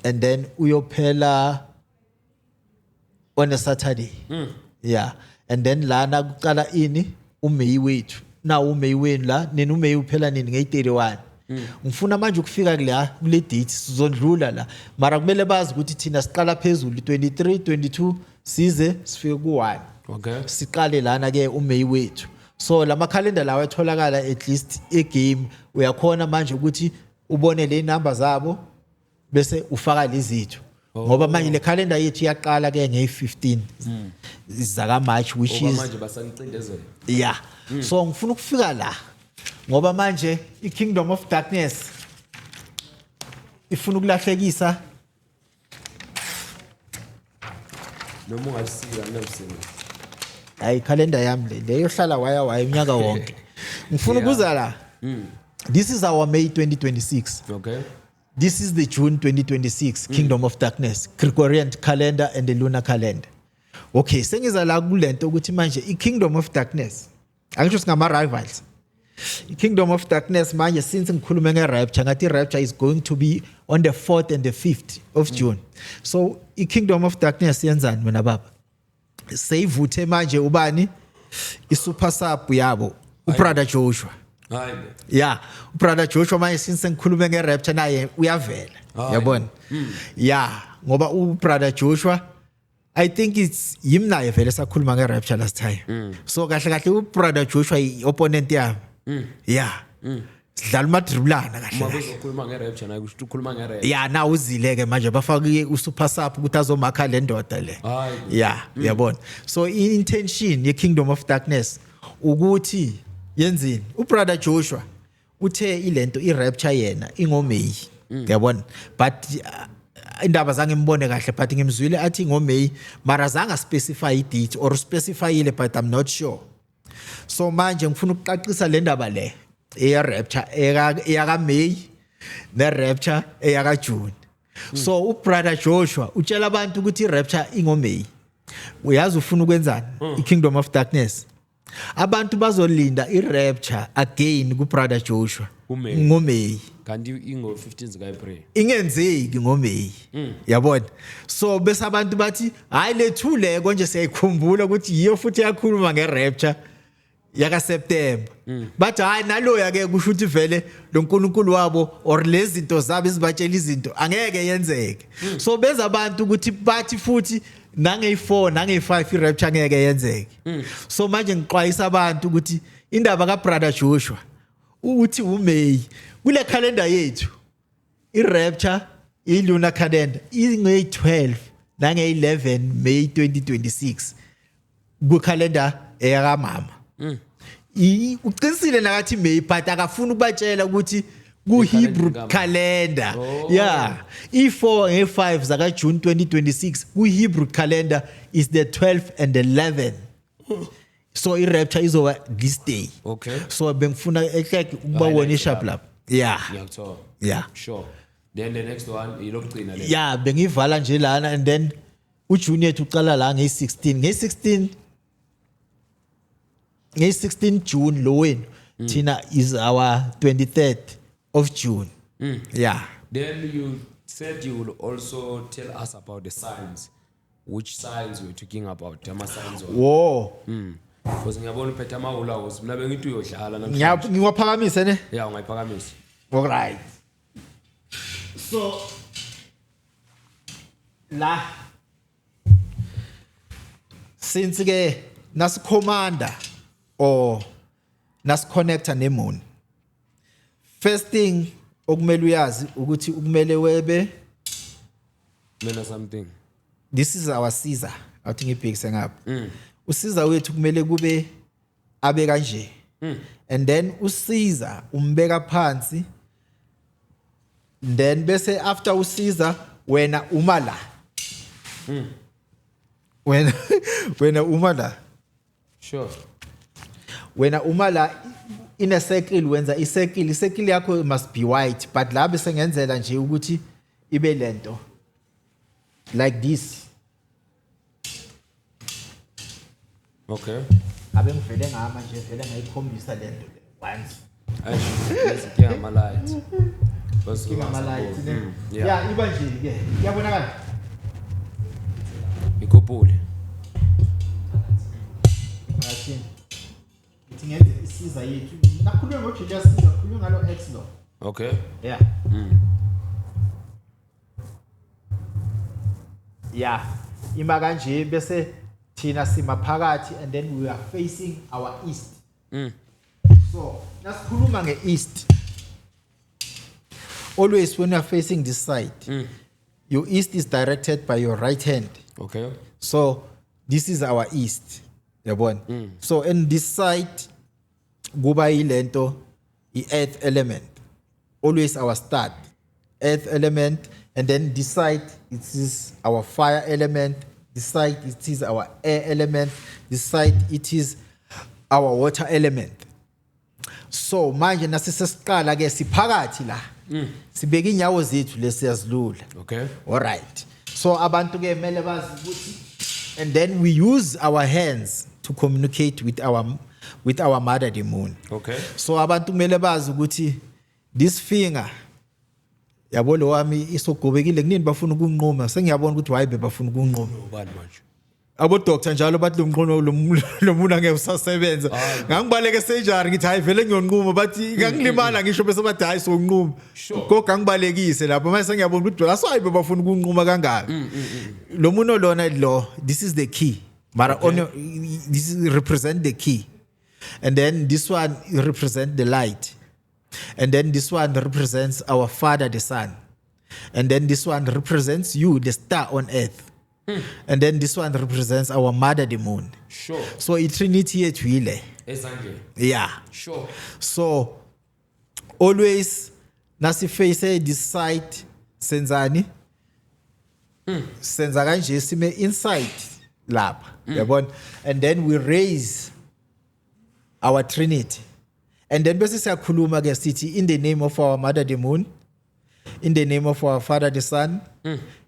and then uyophela on a Saturday yeah and then lana kuqala ini uMay wethu na uMay wenu la nini uMay uphela nini nge31 ngifuna manje ukufika kule date sizondlula la mara kumele bazi ukuthi thina siqala phezulu 23 22 size sifike ku1 Okay. siqale lana ke uMay wethu so lama calendar lawa etholakala at least egame uyakhona manje ukuthi ubone le number zabo bese ufaka lezithu ngoba manje le calendar yethu iyaqala ke nge15 zaka March which is manje basanicindezela. yeah so ngifuna ukufika la ngoba manje iKingdom of Darkness ifuna ukulahlekisa Noma ungasika nemsini. hayi calendar yami le yohlala waya unyaka wonke ngifuna ukuza la this is our May 2026 Okay. this is the June 2026 Kingdom of Darkness Gregorian calendar and the lunar calendar okay sengiza la kulento ukuthi manje iKingdom of Darkness angisho singama rivals iKingdom of Darkness manje since ngikhuluma ngeRapture ngathi iRapture is going to be on the 4th and the 5th of June so iKingdom of Darkness yenzani mina baba seyivuthe manje ubani iSuper Sub yabo uBrother Joshua Hayi. yeah uBrother Joshua manje since ngikhuluma ngeRapture naye uyavela yabona yeah ngoba uBrother Joshua I think it's him naye vele sakhuluma ngeRapture last time so kahle kahle uBrother Joshua iopponent yami yeah sidlala umadribulana kahle Uma kahle bezokhuluma ngeRapture naye kusho ukhuluma ngeRapture. yeah na uzileke manje bafake uSuper Sub ukuthi azomakha le ndoda le Hayi. yeah uyabona so intention ye Kingdom of Darkness ukuthi yenzini uBrother Joshua uthe ilento iRapture yena ingomay uyabona but indaba zange ngibone kahle but ngimzwile athi ngomay mara zanga specify idate or specify ile but I'm not sure so manje ngifuna ukuqaqisa le ndaba le rapture eyaka May ne rapture eyaka June. So ubrother Joshua utshela abantu ukuthi rapture ingomay. Uyazi ufuna ukwenzani iKingdom of Darkness. Abantu bazolinda irapture again kubrother Joshua ngomay. Kanti ingo 15 zika April. Ingenzeki ngomay. Yabona. So bese abantu bathi hayi lethule konje siyayikhumbula ukuthi yiyo futhi yakhuluma ngerapture yaka September. Bathi hayi naloya ke kusho ukuthi vele lo nkulunkulu wabo or lezi zinto zabo ezibatshela izinto angeke yenzeke. So beza abantu ukuthi bathi futhi nange4 nange5 irapture ngeke yenzeke. So manje ngiqwayisa abantu ukuthi indaba kabrother Joshua uthi uMay kule calendar yethu irapture ilunar calendar inge12 nange11 May 2026 ku calendar eyaka mama. Uqinisile nakathi May but akafuna ukubatshela ukuthi ku Hebrew calendar. Yeah. E4 and E5 zaka June 2026 ku Hebrew calendar is the 12th and the 11th. So irapture is over this day. Okay. So bengifuna ehleke ukubawonisha lapha. Yeah. Ngiyakuthola. Yeah. Sure. Then the next one ilokugcina le. Yeah, bengivala nje lana and then uJune yethu uqala la nge16 nge16 June lo wenu thina is our 23rd of June. Yeah. Then you said you will also tell us about the signs. Which signs we're talking about? Ama signs. Whoa. Because ngiyabona uphethe amawula wos mina bengithi uyodlala namhlanje. Ngiwaphakamise ne? Yeah, ungayiphakamisa. All right. So la since ke nas commander or nas connector nemoon. First thing okumele uyazi ukuthi ukumele webe Mena something. This is our Caesar. I think ngibhekise ngapha. UCaesar wethu kumele kube abe kanje. And then uCaesar umbeka phansi. Then bese after uCaesar wena uma la. Wena uma la. Sure. Wena uma la in a circle wenza i-circle yakho must be white but la bese ngenzela nje ukuthi ibe lento like this. Okay. Abe ngivele ngama nje vele ngayikhombisa lento once. Let's get ama lights. Bas Ngama light ne. Yeah. Yeah, iba nje ke. Iyabonakala. Ikopule. Ngathi ngithi ngenze isiza yethu. Nakhulunywa ngoJulius Caesar, khulunywa ngalo X lo. Okay. Yeah. Yeah. Ima kanje bese thina sima phakathi and then we are facing our east. So, nasikhuluma nge-east. Always when you are facing this side, your east is directed by your right hand. Okay. So, this is our east. Yabona? So, in this side, kuba ilento, i-earth element. Always our start. Earth element. And then this side, it is our fire element. This side, it is our air element. This side, it is our water element. So manje nasisesiqala ke siphakathi la. Sibeka inyawo zethu lesiyazilula. Okay. All right. So abantu ke mele bazi ukuthi and then we use our hands to communicate with our mother the moon. Okay. So abantu kumele bazi ukuthi this finger yabo lo wami isogobekile kunini bafuna ukunqoma sengiyabona ukuthi why bebafuna ukunqoma Ubani manje? abo doctor njalo bathi lo mqono lo muntu angeke usasebenza ngangibaleke surgery ngithi hayi vele ngiyonquma bathi ngangilimala ngisho bese bathi hayi sokunquma goga ngibalekise lapho mase sengiyabona ukuthi asayi bebafuna ukunquma kangaka lo muntu lona lo this is the key mara on this is represent the key and then this one represent the light. And then this one represents our Father, the Son. And then this one represents you, the star on earth. And then this one represents our mother, the moon. Sure. So it's Trinity etwile. Exactly. Yeah. Sure. So always nasi face this side senzani. Senza kanje sime inside lapha. Yabona? And then we raise our Trinity. And then bese siyakhuluma ke sithi in the name of our mother the moon, in the name of our father the sun,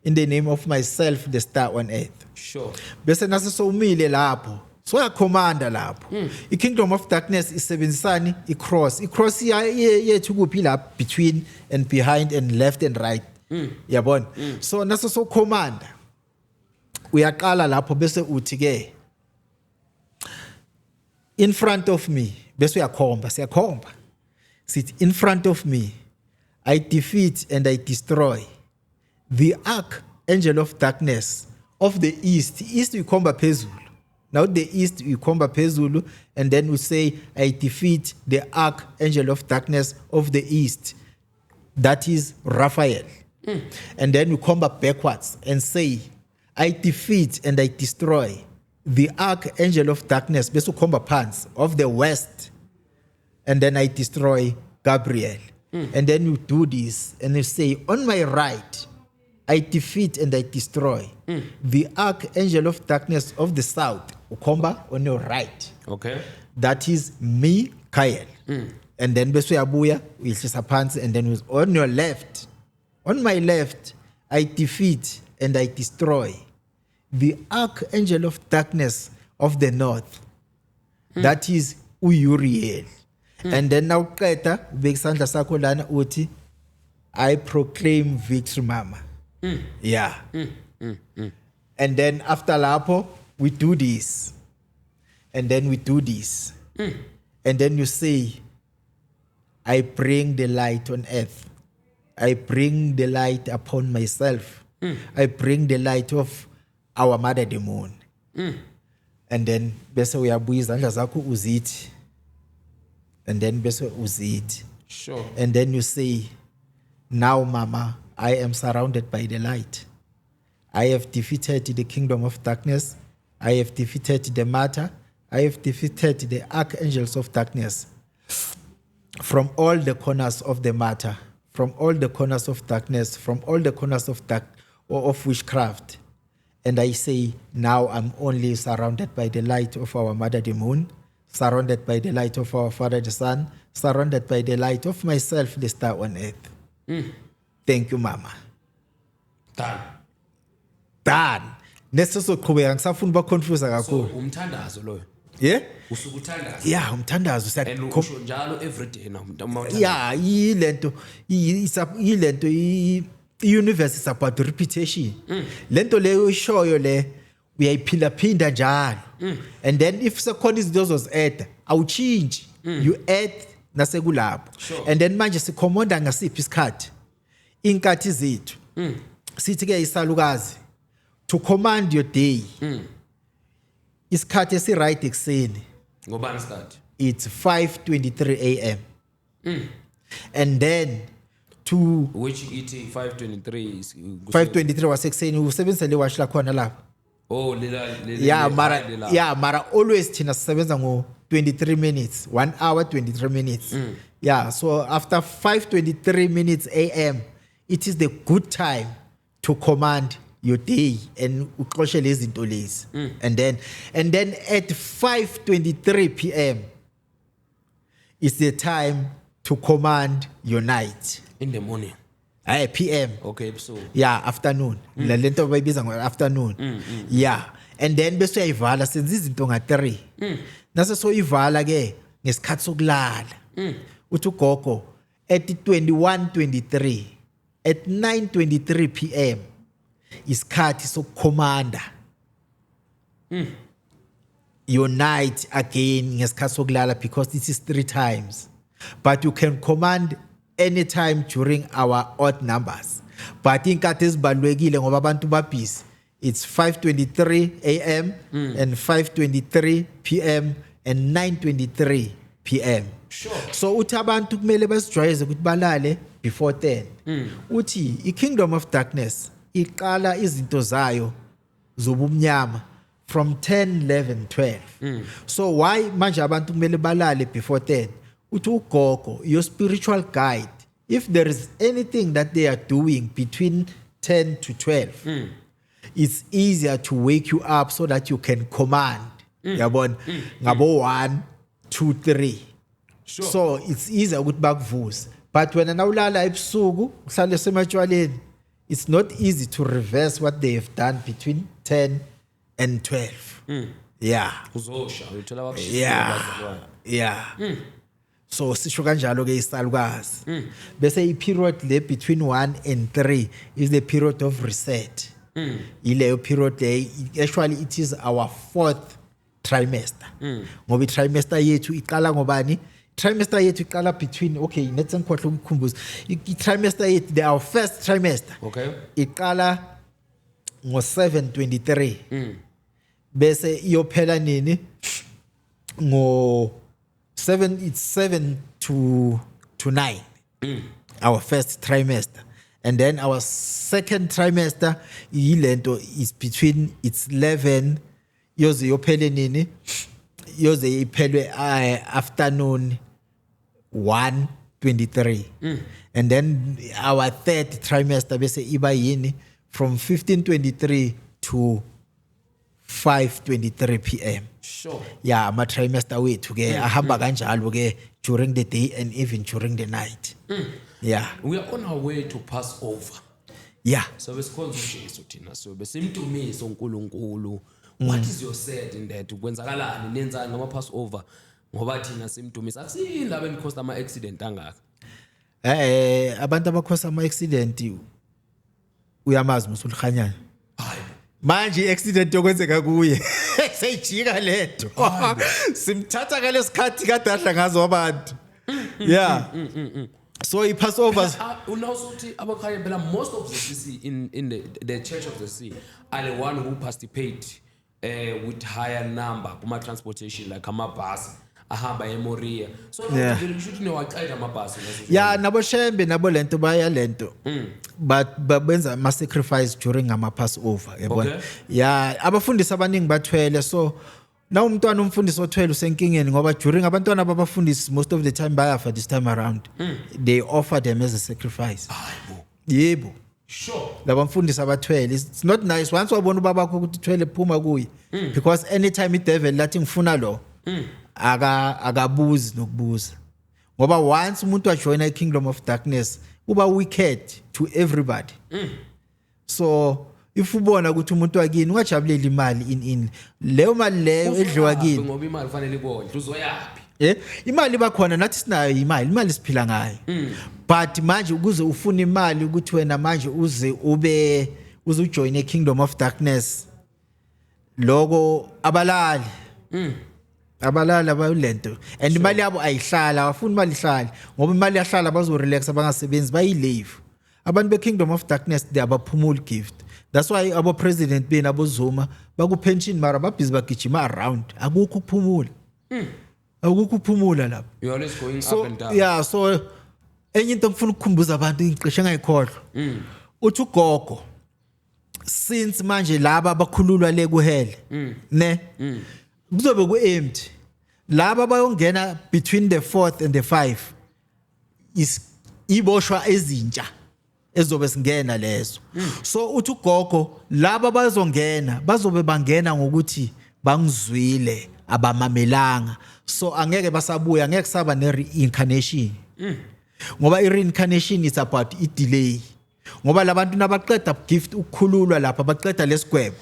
in the name of myself the star on earth. Sure. Bese nase sowumile lapho so yakhomanda lapho i-kingdom of darkness isebenzisani i-cross yethu kuphi la between and behind and left and right yabona so nase sokhomanda uyaqala lapho bese uthi ke in front of me bese siyakhomba sithi in front of me I defeat and I destroy the archangel of darkness of the east uyikhomba phezulu. Now the east uyikhomba phezulu and then we say I defeat the archangel of darkness of the east, that is Raphael. And then we come backwards and say I defeat and I destroy the archangel of darkness bese ukhomba phansi of the west and then I destroy Gabriel. And then you do this and you say on my right I defeat and I destroy the archangel of darkness of the south. Ukhomba on your right. Okay. That is Michael. And then bese uyabuya uyihlisa phansi and then on your left. On my left I defeat and I destroy the archangel of darkness of the north. That is Uriel. And then now qeda ubeka isandla sakho lana uthi I proclaim victory mama. Yeah. And then after lapho we do this. And then we do this. And then you say I bring the light on earth. I bring the light upon myself. I bring the light of our mother the moon. And then bese uyabuya izandla zakho uzithi. And then bese uzithi. Sure. And then you say, now mama, I am surrounded by the light. I have defeated the kingdom of darkness. I have defeated the matter. I have defeated the archangels of darkness from all the corners of the matter, from all the corners of darkness, from all the corners of of witchcraft. And I say, now I'm only surrounded by the light of our mother the moon, surrounded by the light of our father the sun, surrounded by the light of myself the star on earth. Thank you mama. Done. Nesizoqhubeka ngisafuna baconfuse So kakhulu. umthandazo loyo. Yeah? Usukuthandaza. Yeah, umthandazo And usho njalo every day na umthandazo. yeah, yilento i-universe is about repetition. Lento leyo ishoyo le uyayiphinda njalo. And then if sekhona izinto ozozi-add awuchinji. You add nasekulapho. Sure. And then manje sikhomanda ngasiphi isikhathi? Inkathi zethu. Sithi ke isalukazi to command your day. Isikhathi esi-right ekuseni. Ngobani isikhathi? It's 5:23 a.m. And then to Which ET 523 is 5:23 wasekuseni usebenzisa le watch lakhona lapho. Oh, lila. Yeah, mara always thina sisebenza ngo 23 minutes, 1 hour 23 minutes. Yeah, so after 5:23 minutes a.m. it is the good time to command your day and uxoshe lezi zinto lezi. And then at 5:23 p.m. is the time to command your night. In the morning. PM. Okay, so. Yeah, afternoon. La lento bayibiza ngo afternoon. Yeah. And then bese uyayivala senza izinto nga3. Nase so ivala ke ngesikhathi sokulala. Uthi ugogo at 21:23 at 9:23 p.m. isikhathi sokukhomanda your night again ngesikhathi sokulala because this is 3 times. But you can command anytime during our odd numbers. But inkathi ezibalulekile ngoba abantu babhizi. It's 5:23 a.m. and 5:23 p.m. and 9:23 p.m. Sure. So uthi abantu kumele basijwayeze ukuthi balale before 10. Uthi i-kingdom of darkness iqala izinto zayo zobumnyama from 10, 11, 12. So why manje abantu kumele balale before 10? Uthi ugogo, your spiritual guide, if there is anything that they are doing between 10 to 12, it's easier to wake you up so that you can command. Yabona ngabo 1, 2, 3. Sure. So it's easier ukuthi bakuvuse. But when nawulala ebusuku uhlale sematshwaleni, it's not easy to reverse what they have done between 10 and 12. Yeah. Uzosha uthola wakushisa Yeah. abazalwane. Yeah. So sisho kanjalo ke isalukazi. Bese i-period le between 1 and 3 is the period of reset. Ileyo period le actually it is our 4th trimester. Ngoba i-trimester yethu iqala ngobani? Trimester yethu iqala between let's ngikhohle ukukhumbuza. I-trimester yethu our first trimester. Okay. Iqala ngo-7:23. Bese iyophela nini? It's 7 to 9. Our first trimester. And then our second trimester yilento is between it's 11 yoze yophele nini? Yoze iphelwe afternoon 1:23. And then our third trimester bese iba yini from 15:23 to 5:23 p.m. Sure. Yeah, ama trimester wethu ke ahamba kanjalo ke during the day and even during the night. Yeah. We are on our way to Passover. Yeah. So besikhonza uJesu thina so besimdumiso uNkulunkulu. What is your set in that? Kwenzakalani nenzani ngama Passover ngoba thina simdumisa. Akusindaba enikhosta ama accident angaka. Abantu abakhosa ama accident uyamazi musulkhanyana. Hayi. Manje i-accident yokwenzeka kuye seyijika lento simthatha ngalesikhathi kade adla ngazo abantu. Yeah. So i-Passover Unosuthi abakhaya phela most of the CC in the Church of the Sea are the one who participate with higher number kuma transportation like amabhasi ahamba eMoria. So Yeah. vele kushuthi newaqeda amabhasi leso. yeah nabo shembe nabo lento baya lento but benza ama sacrifice during ama Passover yabona. Okay. Yeah, abafundisi abaningi bathwele so now umntwana umfundisi othwele usenkingeni ngoba during abantwana abafundisi most of the time bayafa this time around. They offer them as a sacrifice. Hayibo. Yebo. Sure. Labamfundisi abathwele it's not nice once wabona ubaba bakho ukuthi thwele phuma kuye because anytime idevil lathi ngifuna lo akabuzi nokubuza ngoba once umuntu ajoina iKingdom of Darkness uba wicked to everybody. So if ubona ukuthi umuntu wakini ungajabulela imali in leyo mali leyo edliwa kini ngoba imali kufanele ibonje uzoyapi. Imali bakhona nathi sinayo imali siphila ngayo. But manje ukuze ufuna imali ukuthi wena manje uze ujoin eKingdom of Darkness logo abalali. Abalala bayilento and imali yabo ayihlala abafuni imali ihlala ngoba imali yahlala bazo relax abangasebenzi bayileave. Abantu beKingdom of Darkness they abaphumula gift. That's why abo president bena abo Zuma baku pension mara babhizi bagijima around akukho ukuphumula. Akukho ukuphumula lapho. You always going So up and down. yeah, so enye into ngifuna ukukhumbuza abantu inqishe ngayikhohlwa. Uthi ugogo since manje laba abakhululwa le kuhele ne kuzobe ku-empty laba bayongena between the 4th and the 5 is iboshwa ezintsha ezobe singena lezo. So uthi ugogo laba bazongena bazobe bangena ngokuthi bangizwile abamamelanga so angeke basabuya angeke saba ne-reincarnation ngoba i-reincarnation is about i-delay ngoba labantu nabaqeda gift ukukhululwa lapha baqeda lesigwebo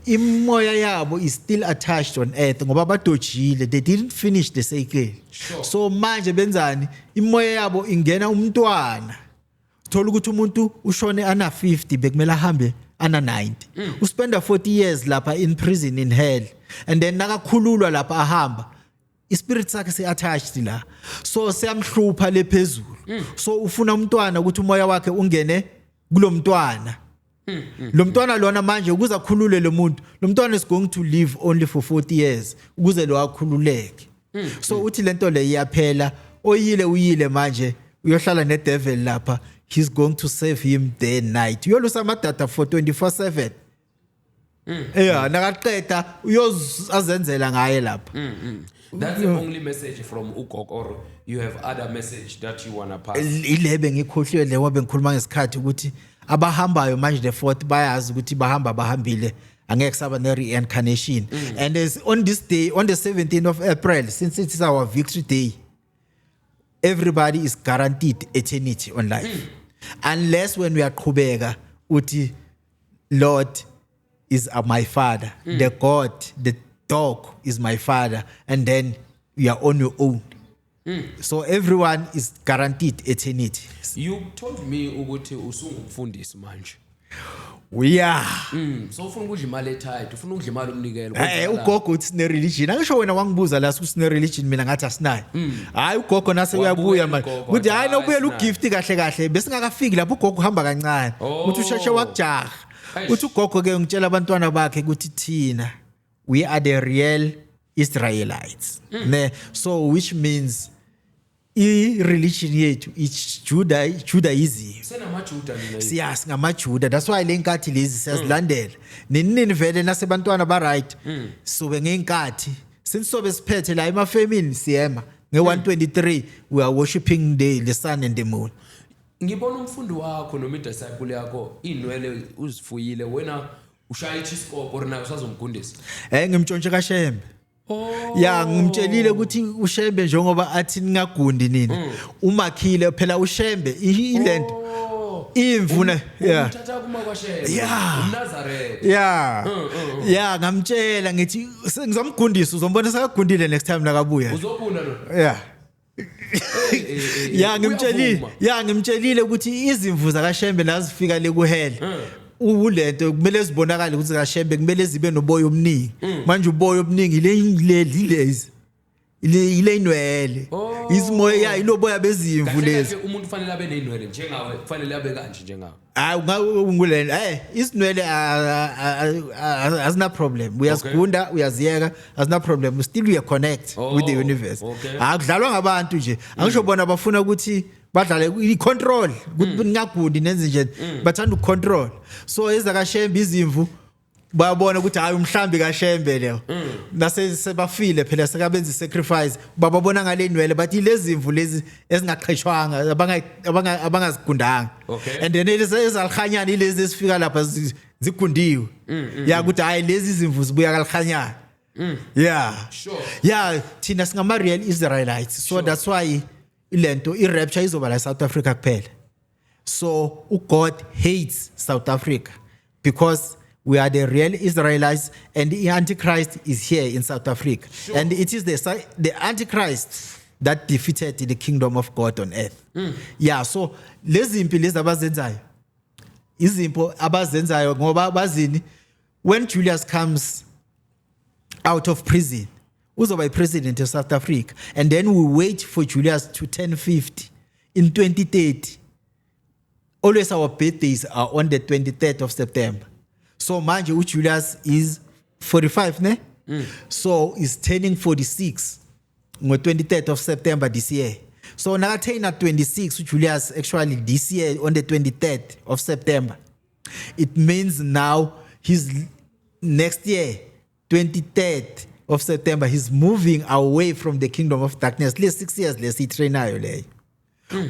imoya yabo is still attached on earth ngoba badojile they didn't finish the cycle. Sure. So manje benzani imoya yabo ingena umntwana thola ukuthi umuntu ushone ana 50 bekumele ahambe ana 90 uspenda 40 years lapha in prison in hell and then nakakhululwa lapha ahamba ispirit sakhe se-attached la so siyamhlupha lephezulu so ufuna umntwana ukuthi umoya wakhe ungene kulomntwana. Lo mntwana lona manje ukuze akhulule lo muntu lo mntwana is going to live only for 40 years ukuze lo akhululeke. So uthi lento le iyaphela uyile manje uyohlala nedevil lapha he's going to save him day and night uyolusa amadata for 24/7. Yeah nakaqeda uyozazenzela ngaye lapha. That's the only message from Ukok or you have other message that you want to pass. Ilebe ngikhohliwe le wabe ngikhuluma ngesikhathi ukuthi abahambayo manje the 4th bayazi ukuthi bahambile angeke saba ne-reincarnation. And as on this day on the 17th of April since it is our victory day everybody is guaranteed eternity on life. Unless when we are qhubeka uthi Lord is my father, the God, the dog is my father, and then you are on your own. So everyone is guaranteed eternity. You told me ukuthi usungumfundisi manje. Yeah. So ufuna ukudla imali etithe, ufuna ukudla imali omnikelo. Ugogo uthi sine religion. Angisho wena wangibuza la sine religion mina ngathi asinayo. Hayi ugogo nase uyabuya manje. Kuthi hayi nobuyela ugift kahle kahle bese ngakafiki lapho ugogo uhamba kancane. Uthi usheshe wakujaha. Uthi ugogo ke ngitshela abantwana bakhe ukuthi thina we are the real Israelites. So which means religion yethu is Judaism. Senamajuda nina. Siyasi ngamajuda. That's why lenkathi lezi siyazilandela. Nini vele nasebantwana ba right. Sobe ngenkathi sinisobe siphethe la emafamily siyema nge123 we are worshiping the sun and the moon. Ngibona umfundi wakho noma idisciple yakho inwele uzifuyile wena ushaya ichiskopo rina usazomgundisa. Ngimtshontshe kaShembe. Ya ngimtshelile ukuthi uShembe njengoba athi ningagundi nini umakhile phela uShembe ilento imvuna uthatha kuma kwaShembe uNazareth ya ngamtshela ngithi ngizomgundisa uzombona sakagundile next time nakabuya uzogunda lo ngimtshelile ukuthi izimvu zakaShembe lazifika le kuhele ulento kumele sibonakala ukuthi kaShembe kumele zibe noboya omningi manje uboya omningi ile inwele izimoya iloboya bezimvu lezi umuntu fanele abe nenwele njengawe kufanele abe kanje njengawe ngulena isinwele azina problem uyazigunda uyaziyeka azina problem still we connect with the universe akudlalwa ngabantu nje angisho bona bafuna ukuthi badlale i-control ukuthi ningagundi nenze nje bathanda ukucontrol so ezakaShembe izimvu bayabona ukuthi hayi umhlambi kaShembe leyo nase sebafile phela sekabenza sacrifice bababona ngale nwele bathi lezi zimvu lezi ezingaqheshwanga abangazigundanga and then ezalikhanyana lezi esifika lapha zigundiwe ya ukuthi hayi lezi zimvu zibuya kalikhanyana thina singama real Israelites so that's why ilento irapture izoba la South Africa kuphela so God hates South Africa because we are the real Israelites and the Antichrist is here in South Africa and it is the Antichrist that defeated the kingdom of God on earth so lezi impi lezi abazenzayo izimpo abazenzayo ngoba bazini when Julius comes out of prison uzoba president of South Africa and then we wait for Julius to turn 50 in 2030 always our birthdays are on the 23rd of September so manje Julius is 45 ne so is turning 46 on the 23rd of September this year so nakathina 26 Julius actually this year on the 23rd of September it means now his next year 23rd of September he's moving away from the kingdom of darkness le 6 years lesi trainayo leyo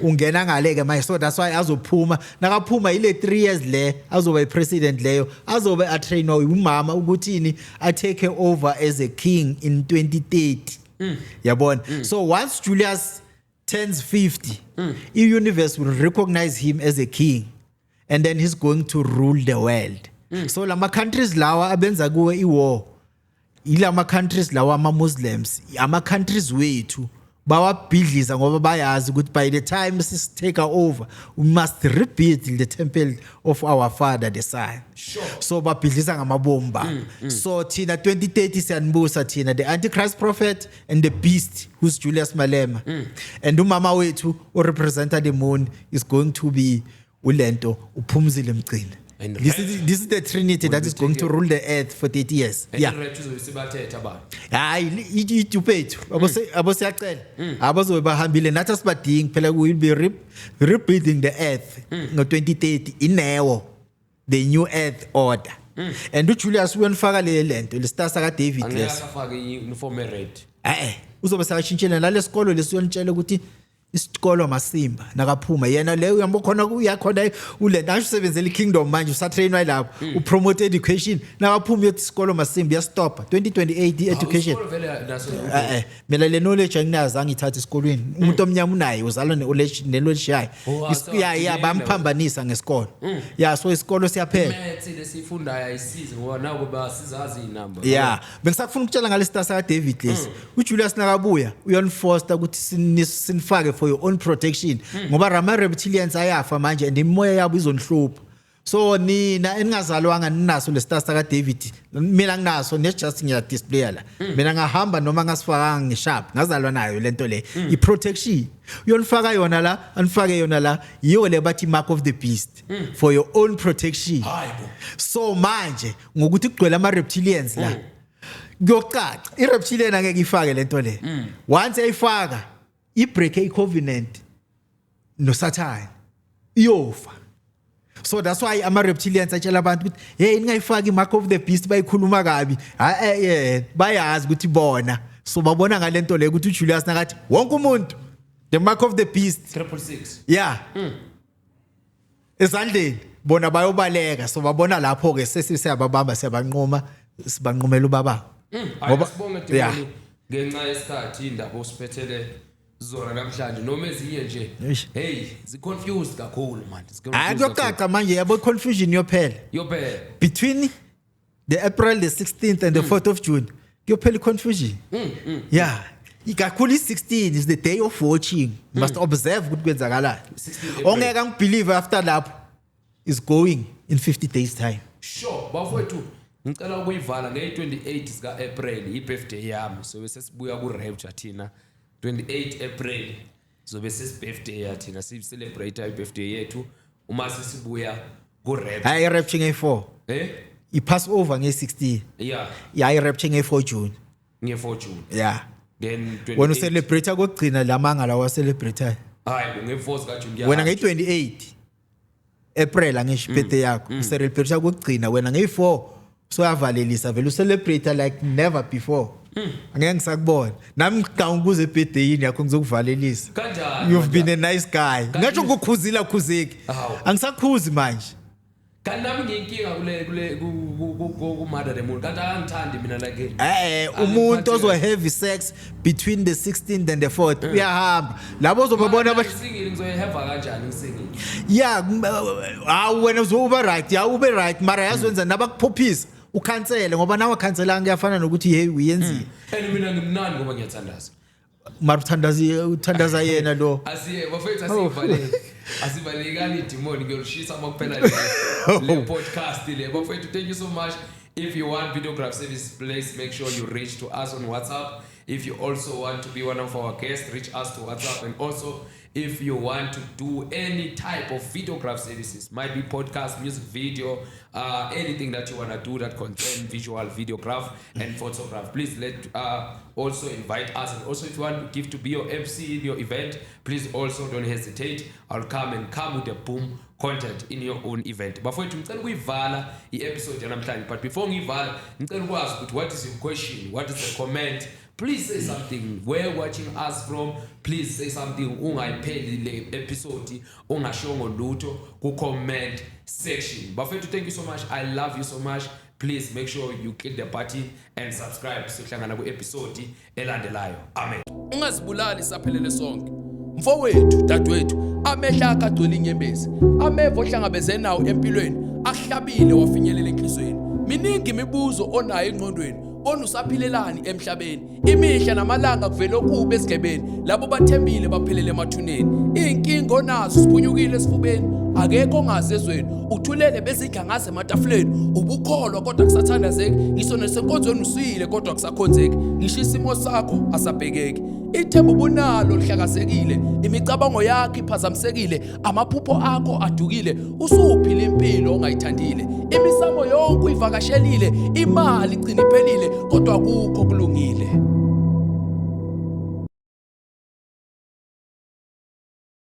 ungena ngaleke manje so that's why azophuma nakaphuma ile 3 years le azoba president leyo azobe a trainwa umama ukuthini a take over as a king in 2030 yabona so once Julius turns 50 the universe will recognize him as a king and then he's going to rule the world so lama countries lawa abenza kuwe iwar ilama countries lawa ama Muslims ama countries wethu bawabhidliza ngoba bayazi ukuthi by the time sis take over we must rebuild the temple of our father the sun so babhidliza ngamabomba so thina 2030 siyanbusa thina the Antichrist prophet and the beast who's Julius Malema and umama wethu o represent the moon is going to be ulento uphumzile Mgcina. This is the Trinity that is going to rule the earth for 30 years. Hayi itupethu abosiyacela abazobe bahambile nathi asibadingi phela will be rebuilding the earth ngo2030 inewo the new earth order and uJulius uyonifaka le lento lesitasa kaDavid les angeke afake uniform red uzobe sakashintshela la lesikolo lesiyonitshela ukuthi isikolo Masimba nakaphuma yena leyo uyambo khona uyakhona ulenta usebenzela iKingdom manje usatrainwa lapho upromote education nakaphuma isikolo Masimba yastop 2028 education mina le knowledge anginazi angithatha esikolweni umuntu omnyama unayo uzalwa knowledge yayi bamphambanisa ngesikolo so isikolo siyaphela lesifundayo ayisize ngoba nabo basizazi inamba bengisakufuna ukutshela ngalesita sa David lesi uJulius nakabuya uyonforce ukuthi sinifake for your own protection ngoba Rama reptilians ayafa manje and imoya yabo izonhlupha so nina eningazalwanga ninaso lesita sa David mina nginaso ne just ngiya display la mina ngahamba noma ngasifakanga ngisharp ngazalwa nayo lento le I protection uyonifaka yona la anifake yona la yiyo le bathi mark of the beast for your own protection so manje ngokuthi kugcwele ama reptilians la kuyocaca ireptilian angeke ifake lento le once ayifaka ibreak covenant no Satan iyofa so that's why ama reptilians atshela abantu ukuthi hey ningayifaki mark of the beast bayikhuluma kabi bayazi ukuthi bona so babona ngalento le ukuthi uJulius nakathi wonke umuntu the mark of the beast 666 ezandleni bona bayobaleka so babona lapho ke sesiyababamba siyabanqoma sibanqumela ubaba ngoba sibonga Dimoni ngenxa yesikhathi indaba osipethele zona namhlanje noma ezinye nje hey ziconfused kakhulu manje akuyocaca manje yabo confusion yophela between the April the 16th and the 4th of June kuyophela confusion ikakhulu 16 is the day of watching must observe ukuthi kwenzakala ongeke ngibelieve after lapho is going in 50 days time sure bafowethu ngicela ukuyivala nge28 sika April ibirthday yami so bese sibuya ku rapture thina 28 April zobe sesibirthday yathina si celebrate ibirthday yethu uma sesibuya ku rapture rapture nge4 I pass over nge16 rapture nge4 June then wena celebrate kokugcina lamanga la wa celebrate nge4 ka June wena nge28 April angisho birthday yakho celebrate kokugcina wena nge4 so yavalelisa vele celebrate like never before angeke ngisakubona nami ngicanga kuze birthday yini yakho ngizokuvalelisa kanjani you've been a nice guy ngathi ukukhuzila khuzeki angisakhuzi manje kanti nami ngiyinkinga kule ku mother the moon kanti angithandi mina like umuntu ozo heavy sex between the 16th and the 4th uyahamba labo uzobabona abasingili ngizoyiheva kanjani ngisingili wena uzoba right ube right mara yazwenza nabakuphophisa ukhansele ngoba nawe khansela ngiyafana nokuthi hey uyenzile mina ngimnandi ngoba ngiyathandaza mara uthandaza yena lo asiye bafethu asibalekani Dimoni ngiyoshisa makuphela le podcast le bafethu thank you so much. If you want videograph service, please make sure you reach to us on WhatsApp. If you also want to be one of our guests, reach us to WhatsApp. And also, if you want to do any type of videograph services, might be podcast, music video, anything that you want to do that contain visual videograph and photograph, please let also invite us. And also, if you want to give to be your MC in your event, please also don't hesitate. I'll come with the boom content in your own event. Before you ngicela kuyivala i-episode yanamhlanje, but before ngiyivala ngicela ukwazi ukuthi what is your question, what is the comment. Please say something. Where you're watching us from, please say something. Ungayipheli le episode ungashongo lutho ku comment section. Bafethu, thank you so much. I love you so much. Please make sure you click the button and subscribe sihlangana ku episode elandelayo. Amen. Ungazibulali saphelele sonke. Mfowethu, dadwethu, amehla akagcwele inyembezi. Ameva ohlangabeze nawo empilweni, ahlabile wafinyelela enhlizweni. Miningi imibuzo onayo engqondweni. Onusaphilelani emhlabeni imihla namalanga kuvela okuba esigebeni labo bathembile baphelele emathuneni inkingo onazo siphunyukile esifubeni akekho ongazezweni uthulele bezidla ngaze ematafuleni ubukholwa kodwa kusathandazeki ngisona senkonzweni usile kodwa kusakhonzeki ngisho isimo sakho asabhekeki ithemba ubunalo lihlakazekile imicabango yakho iphazamisekile amaphupho akho adukile usuphila impilo ongayithandile imisamo yonke uyivakashelile imali igcina iphelile kodwa akukho kulungile.